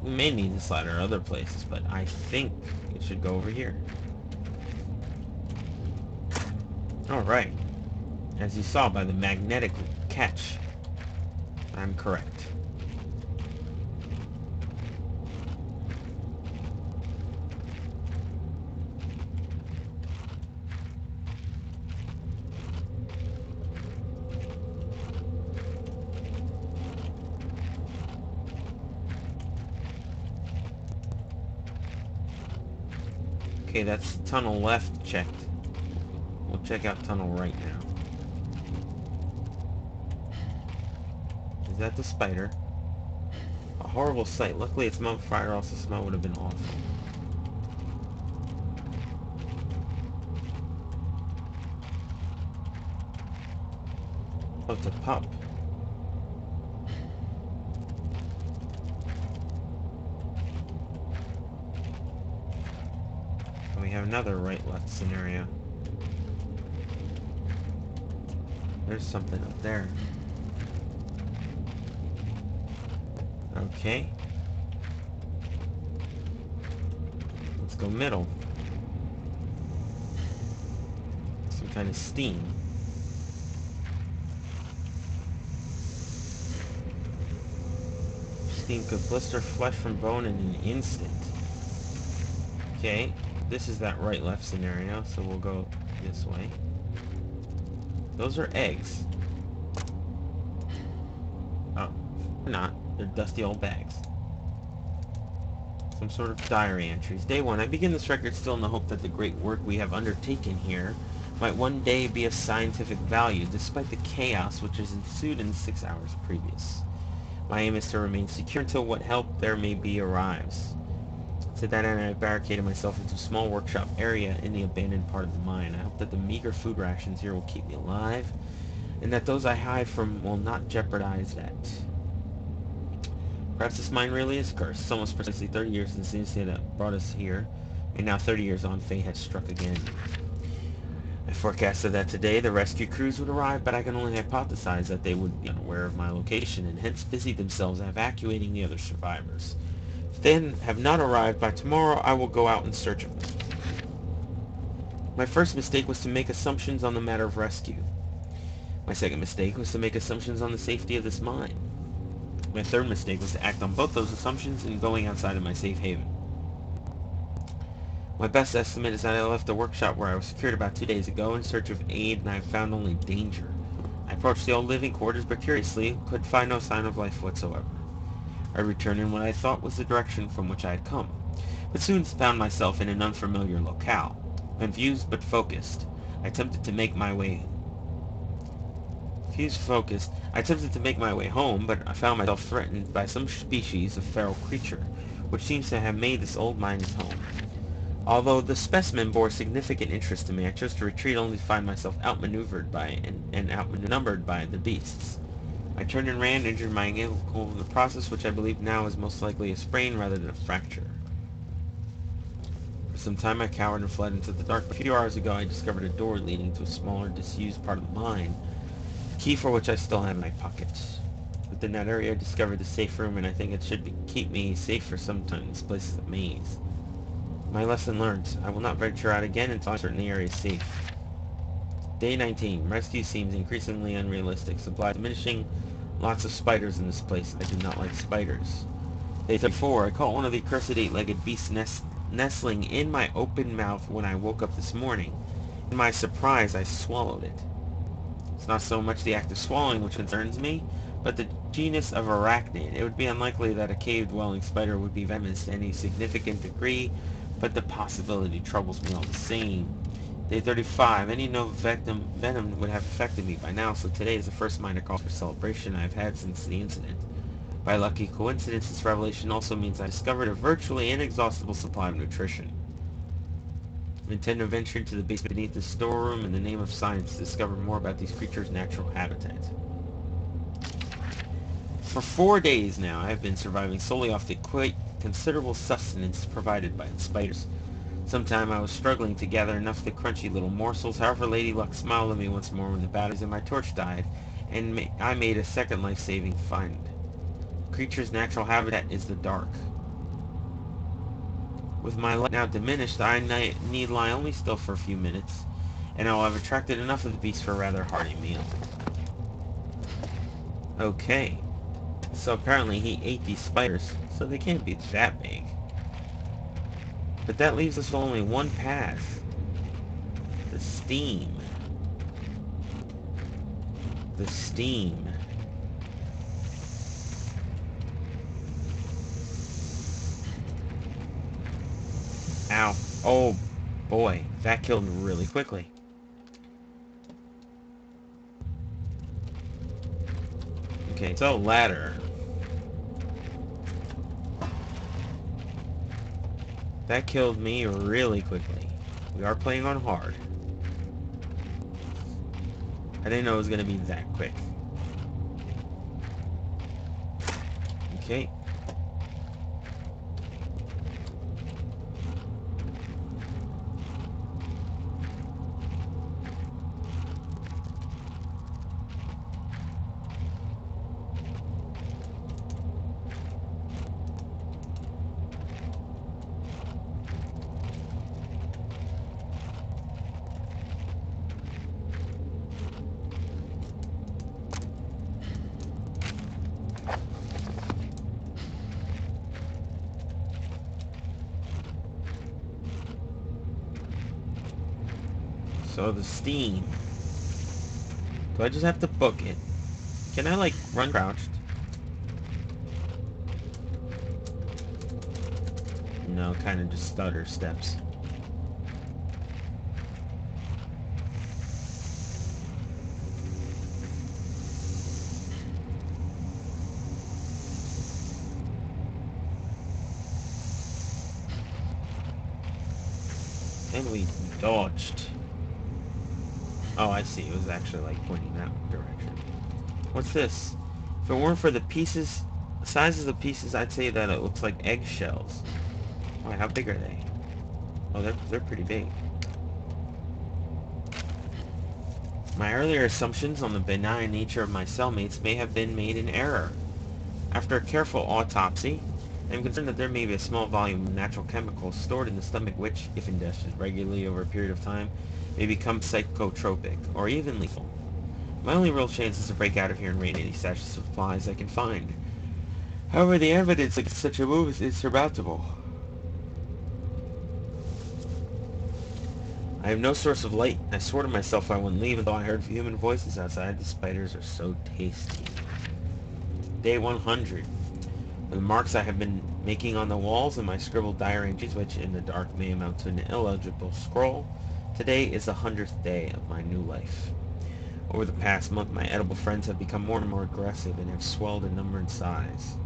We may need this ladder other places, but I think it should go over here. Alright. As you saw by the magnetic catch, I'm correct. Okay, that's tunnel left checked. We'll check out tunnel right now. Is that the spider? A horrible sight. Luckily it's on fire, else the smell would have been awful. Oh, it's a pup. And we have another right-left scenario. There's something up there. Okay. Let's go middle. Some kind of steam. Steam could blister flesh from bone in an instant. Okay, this is that right-left scenario, so we'll go this way. Those are eggs. Oh, they're not. They're dusty old bags. Some sort of diary entries. Day 1. I begin this record still in the hope that the great work we have undertaken here might one day be of scientific value, despite the chaos which has ensued in the 6 hours previous. My aim is to remain secure until what help there may be arrives. To that end, I have barricaded myself into a small workshop area in the abandoned part of the mine. I hope that the meager food rations here will keep me alive, and that those I hide from will not jeopardize that. Perhaps this mine really is cursed. It's almost precisely 30 years since the incident that brought us here, and now 30 years on, fate has struck again. I forecasted that today the rescue crews would arrive, but I can only hypothesize that they would be unaware of my location, and hence busy themselves evacuating the other survivors. If they have not arrived by tomorrow, I will go out in search of them. My first mistake was to make assumptions on the matter of rescue. My second mistake was to make assumptions on the safety of this mine. My third mistake was to act on both those assumptions in going outside of my safe haven. My best estimate is that I left the workshop where I was secured about 2 days ago in search of aid, and I found only danger. I approached the old living quarters, but curiously could find no sign of life whatsoever. I returned in what I thought was the direction from which I had come, but soon found myself in an unfamiliar locale. Confused but focused, I attempted to make my way home, but I found myself threatened by some species of feral creature, which seems to have made this old mine its home. Although the specimen bore significant interest to me, I chose to retreat only to find myself outmaneuvered by and outnumbered by the beasts. I turned and ran, injured my ankle in the process, which I believe now is most likely a sprain rather than a fracture. For some time I cowered and fled into the dark, but a few hours ago I discovered a door leading to a smaller, disused part of the mine, a key for which I still have in my pocket. Within that area I discovered the safe room, and I think it should keep me safe for some time. This place is a maze. My lesson learned. I will not venture out again until I'm certain the area is safe. Day 19. Rescue seems increasingly unrealistic. Supply diminishing. Lots of spiders in this place. I do not like spiders. Day 34. I caught one of the accursed 8-legged beasts nestling in my open mouth when I woke up this morning. In my surprise, I swallowed it. It's not so much the act of swallowing which concerns me, but the genus of arachnid. It would be unlikely that a cave-dwelling spider would be venomous to any significant degree, but the possibility troubles me all the same. Day 35. Any known venom would have affected me by now, so today is the first minor cause for celebration I have had since the incident. By lucky coincidence, this revelation also means I discovered a virtually inexhaustible supply of nutrition. I intend to venture into the basement beneath the storeroom in the name of science to discover more about these creatures' natural habitat. For 4 days now, I have been surviving solely off the quite considerable sustenance provided by the spiders. Sometime I was struggling to gather enough of the crunchy little morsels. However, Lady Luck smiled at me once more when the batteries in my torch died, and I made a second life-saving find. The creature's natural habitat is the dark. With my light now diminished, I need lie only still for a few minutes, and I will have attracted enough of the beast for a rather hearty meal. Okay, so apparently he ate these spiders, so they can't be that big. But that leaves us with only one path. The steam. The steam. Ow. Oh, boy. That killed me really quickly. Okay, so ladder. That killed me really quickly. We are playing on hard. I didn't know it was going to be that quick. Okay. So the steam. Do I just have to book it? Can I, like, run crouched? No, kind of just stutter steps. And we dodged. Oh, I see. It was actually, like, pointing that direction. What's this? If it weren't for the pieces, size of the pieces, I'd say that it looks like eggshells. Oh, how big are they? Oh, they're pretty big. My earlier assumptions on the benign nature of my cellmates may have been made in error. After a careful autopsy, I am concerned that there may be a small volume of natural chemicals stored in the stomach which, if ingested regularly over a period of time, may become psychotropic, or even lethal. My only real chance is to break out of here and raid any stash of supplies I can find. However, the evidence against such a move is insurmountable. I have no source of light. I swore to myself I wouldn't leave until I heard human voices outside. The spiders are so tasty. Day 100. The marks I have been making on the walls and my scribbled diary entries, which in the dark may amount to an illegible scroll. Today is the 100th day of my new life. Over the past month, my edible friends have become more and more aggressive and have swelled in number and size.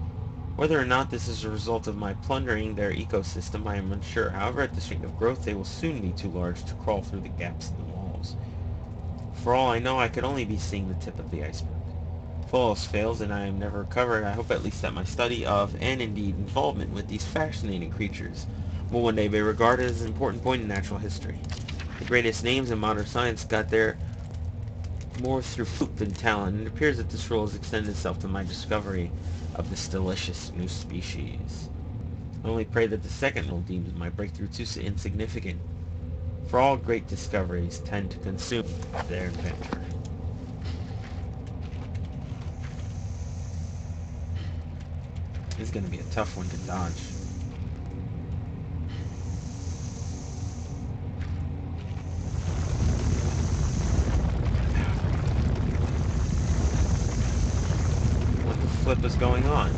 Whether or not this is a result of my plundering their ecosystem, I am unsure. However, at this rate of growth, they will soon be too large to crawl through the gaps in the walls. For all I know, I could only be seeing the tip of the iceberg. If all else fails and I am never recovered, I hope at least that my study of, and indeed involvement with these fascinating creatures, will one day be regarded as an important point in natural history. The greatest names in modern science got there more through fluke than talent, and it appears that this role has extended itself to my discovery of this delicious new species. I only pray that the second role deems my breakthrough too insignificant, for all great discoveries tend to consume their inventor. This is going to be a tough one to dodge. what was going on.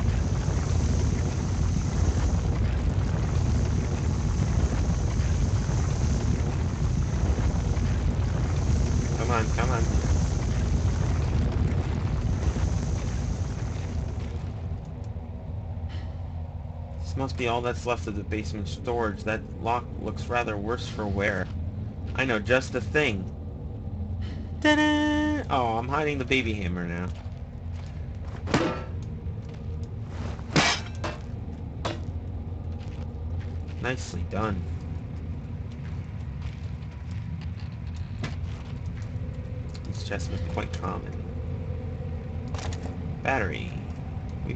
Come on, come on. This must be all that's left of the basement storage. That lock looks rather worse for wear. I know just the thing. Ta-da! Oh, I'm hiding the baby hammer now. Nicely done. This chest was quite common. Battery. We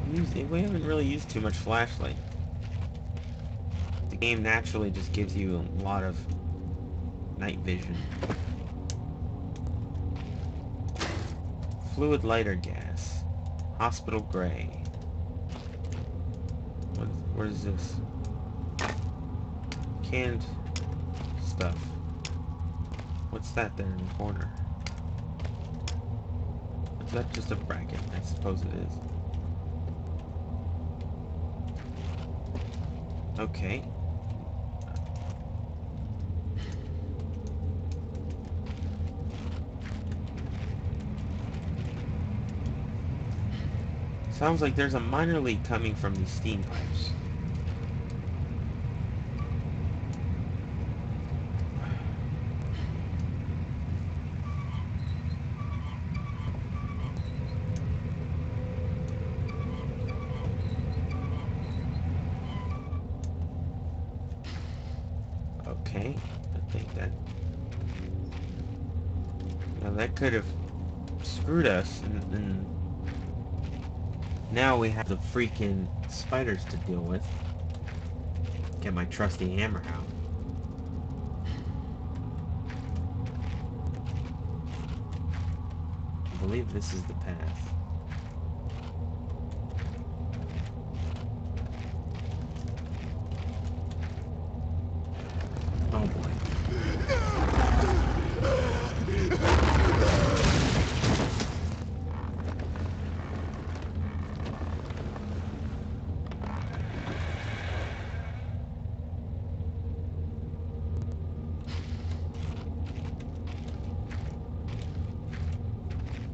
haven't really used too much flashlight. The game naturally just gives you a lot of night vision. Fluid lighter gas. Hospital gray. What is this? Canned stuff. What's that there in the corner? Is that just a bracket? I suppose it is. Okay. Sounds like there's a minor leak coming from these steam pipes. Okay, I think that... Now that could have screwed us, and now we have the freaking spiders to deal with. Get my trusty hammer out. I believe this is the path. Oh boy.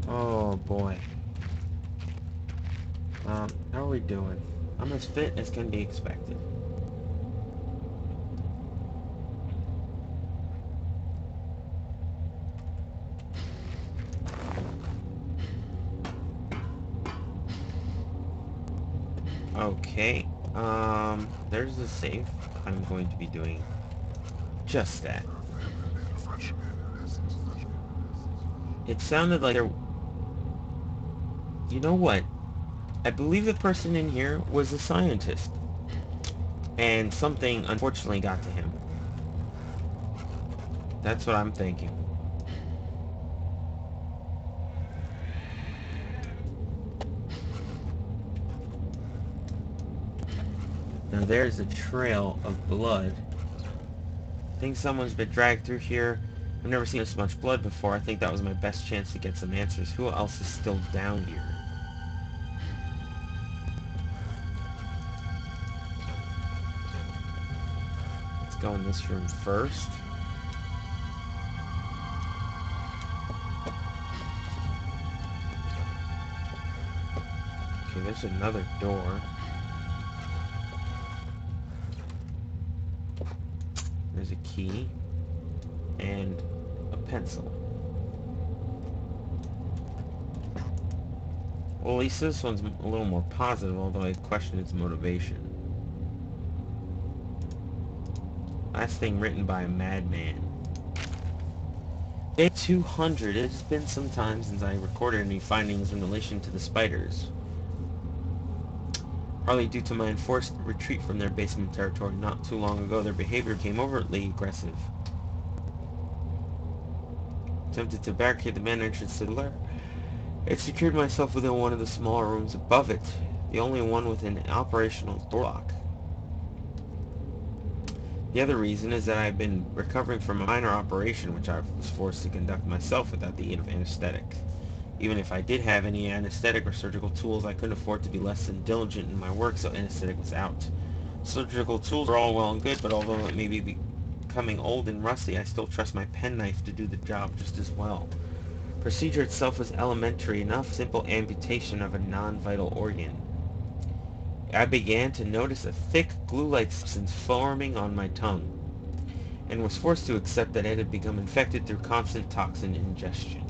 Oh boy. How are we doing? I'm as fit as can be expected. Okay, there's the safe. I'm going to be doing just that. It sounded like there... You know what? I believe the person in here was a scientist. And something unfortunately got to him. That's what I'm thinking. Now there's a trail of blood. I think someone's been dragged through here. I've never seen this much blood before. I think that was my best chance to get some answers. Who else is still down here? Let's go in this room first. Okay, there's another door. There's a key and a pencil. Well, at least this one's a little more positive, although I question its motivation. Last thing written by a madman. Day 200. It has been some time since I recorded any findings in relation to the spiders. Partly due to my enforced retreat from their basement territory not too long ago, their behavior became overtly aggressive. Attempted to barricade the main entrance to the lair. I secured myself within one of the smaller rooms above it, the only one with an operational door lock. The other reason is that I've been recovering from a minor operation which I was forced to conduct myself without the aid of anesthetic. Even if I did have any anesthetic or surgical tools, I couldn't afford to be less than diligent in my work, so anesthetic was out. Surgical tools are all well and good, but although it may be becoming old and rusty, I still trust my penknife to do the job just as well. Procedure itself was elementary enough, simple amputation of a non-vital organ. I began to notice a thick, glue-like substance forming on my tongue, and was forced to accept that it had become infected through constant toxin ingestion.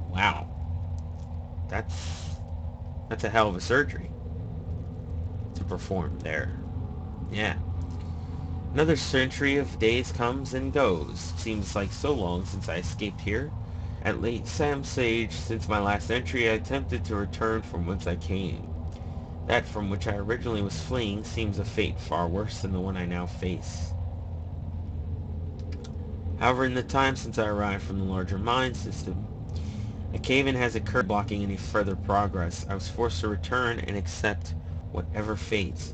Wow. That's a hell of a surgery to perform there. Yeah. Another century of days comes and goes. Seems like so long since I escaped here. At late some stage since my last entry, I attempted to return from whence I came. That from which I originally was fleeing seems a fate far worse than the one I now face. However, in the time since I arrived from the larger mine system, a cave-in has occurred blocking any further progress. I was forced to return and accept whatever fate,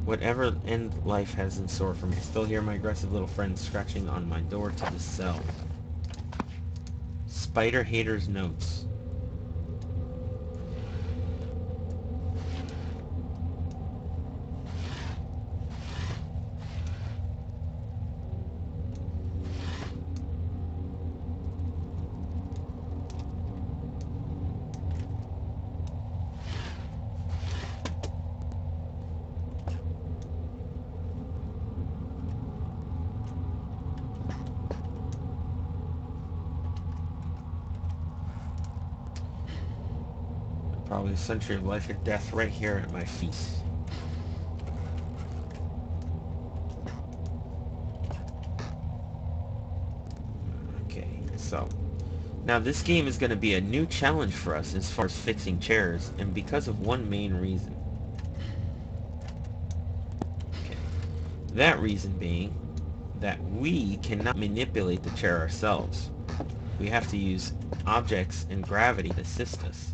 whatever end life has in store for me. I still hear my aggressive little friend scratching on my door to the cell. Spider Hater's Notes. Probably a century of life or death right here at my feet. Okay, so now this game is going to be a new challenge for us as far as fixing chairs, and because of one main reason. Okay. That reason being that we cannot manipulate the chair ourselves. We have to use objects and gravity to assist us.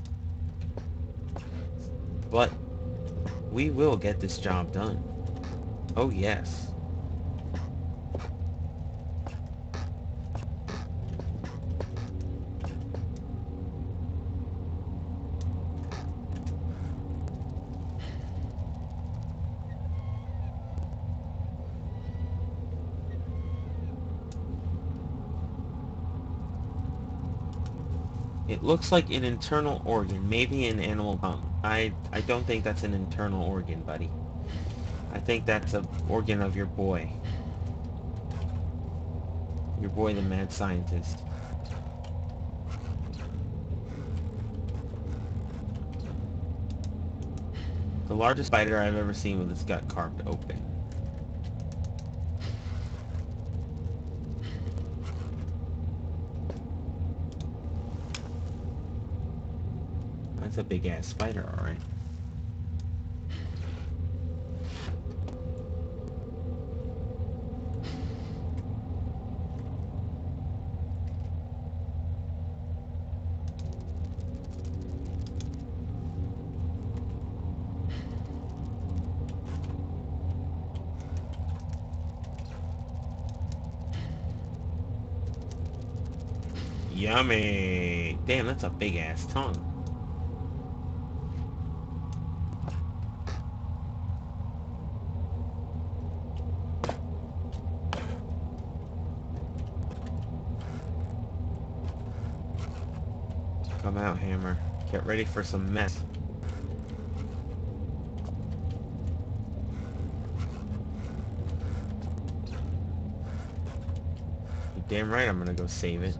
But we will get this job done. Oh yes. It looks like an internal organ, maybe an animal tongue. I don't think that's an internal organ, buddy. I think that's an organ of your boy. Your boy, the mad scientist. The largest spider I've ever seen with its gut carved open. That's a big-ass spider, alright. Yummy! Damn, that's a big-ass tongue. Come out, Hammer. Get ready for some mess. You're damn right I'm gonna go save it.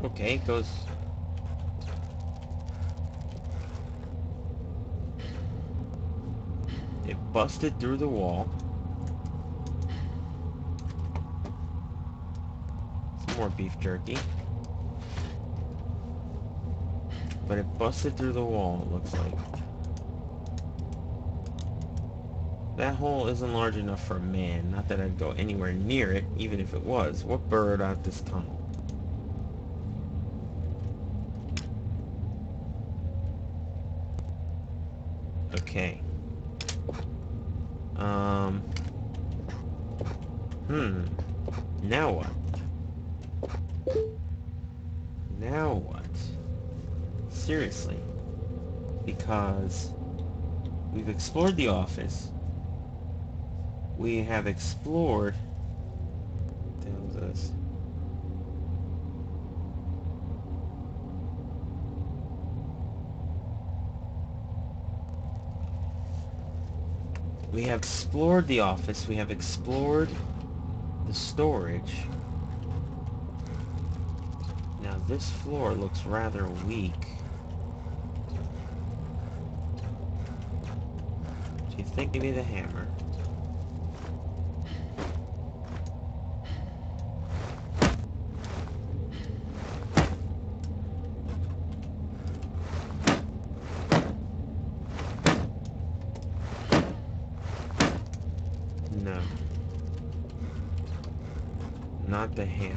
Okay, it goes... It busted through the wall. Some more beef jerky. But it busted through the wall, it looks like. That hole isn't large enough for a man. Not that I'd go anywhere near it, even if it was. What bird out this tunnel? Okay. Now what? Now what? Seriously. Because we've explored the office. We have explored... What the hell is this? We have explored the office. We have explored the storage. Now this floor looks rather weak. Do you think maybe the hammer? No. Not the hammer.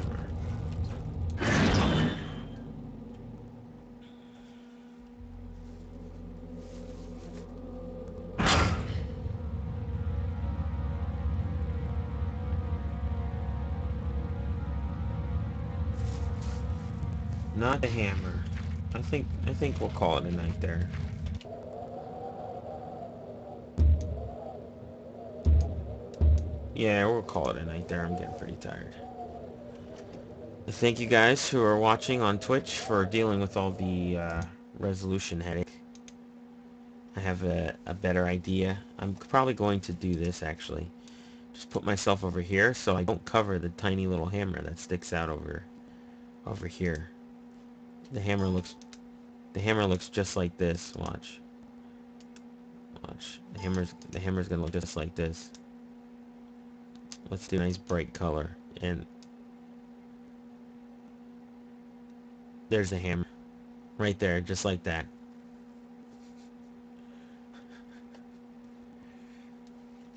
Not the hammer. I think we'll call it a night there. Yeah, we'll call it a night there. I'm getting pretty tired. Thank you guys who are watching on Twitch for dealing with all the resolution headache. I have a better idea. I'm probably going to do this actually. Just put myself over here so I don't cover the tiny little hammer that sticks out over here. The hammer looks just like this. Watch. Watch. The hammer's gonna look just like this. Let's do a nice bright color. And there's the hammer. Right there, just like that.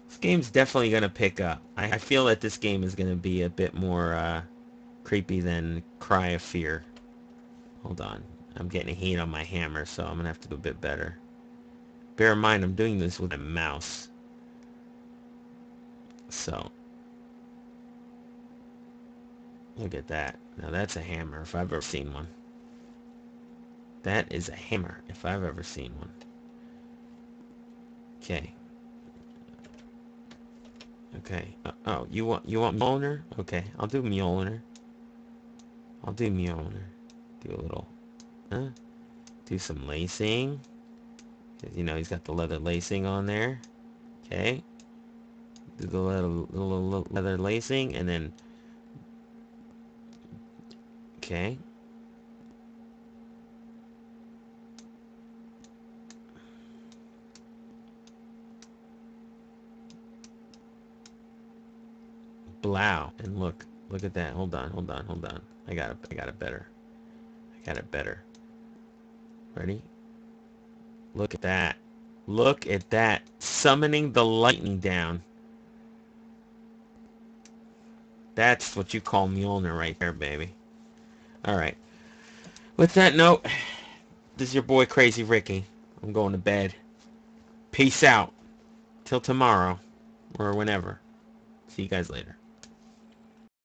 This game's definitely gonna pick up. I feel that this game is gonna be a bit more creepy than Cry of Fear. Hold on. I'm getting heat on my hammer, so I'm gonna have to do a bit better. Bear in mind, I'm doing this with a mouse. So, look at that. Now that's a hammer, if I've ever seen one. That is a hammer, if I've ever seen one. Okay. Okay. Oh, you want Mjolnir? Okay, I'll do Mjolnir. I'll do Mjolnir. Do a little, do some lacing. You know, he's got the leather lacing on there. Okay. Do the little leather lacing, and then... Okay. Blow. And look at that. Hold on. I got it better. I got it better. Ready? Look at that. Look at that. Summoning the lightning down. That's what you call Mjolnir right there, baby. Alright. With that note, this is your boy Crazy Ricky. I'm going to bed. Peace out. Till tomorrow. Or whenever. See you guys later.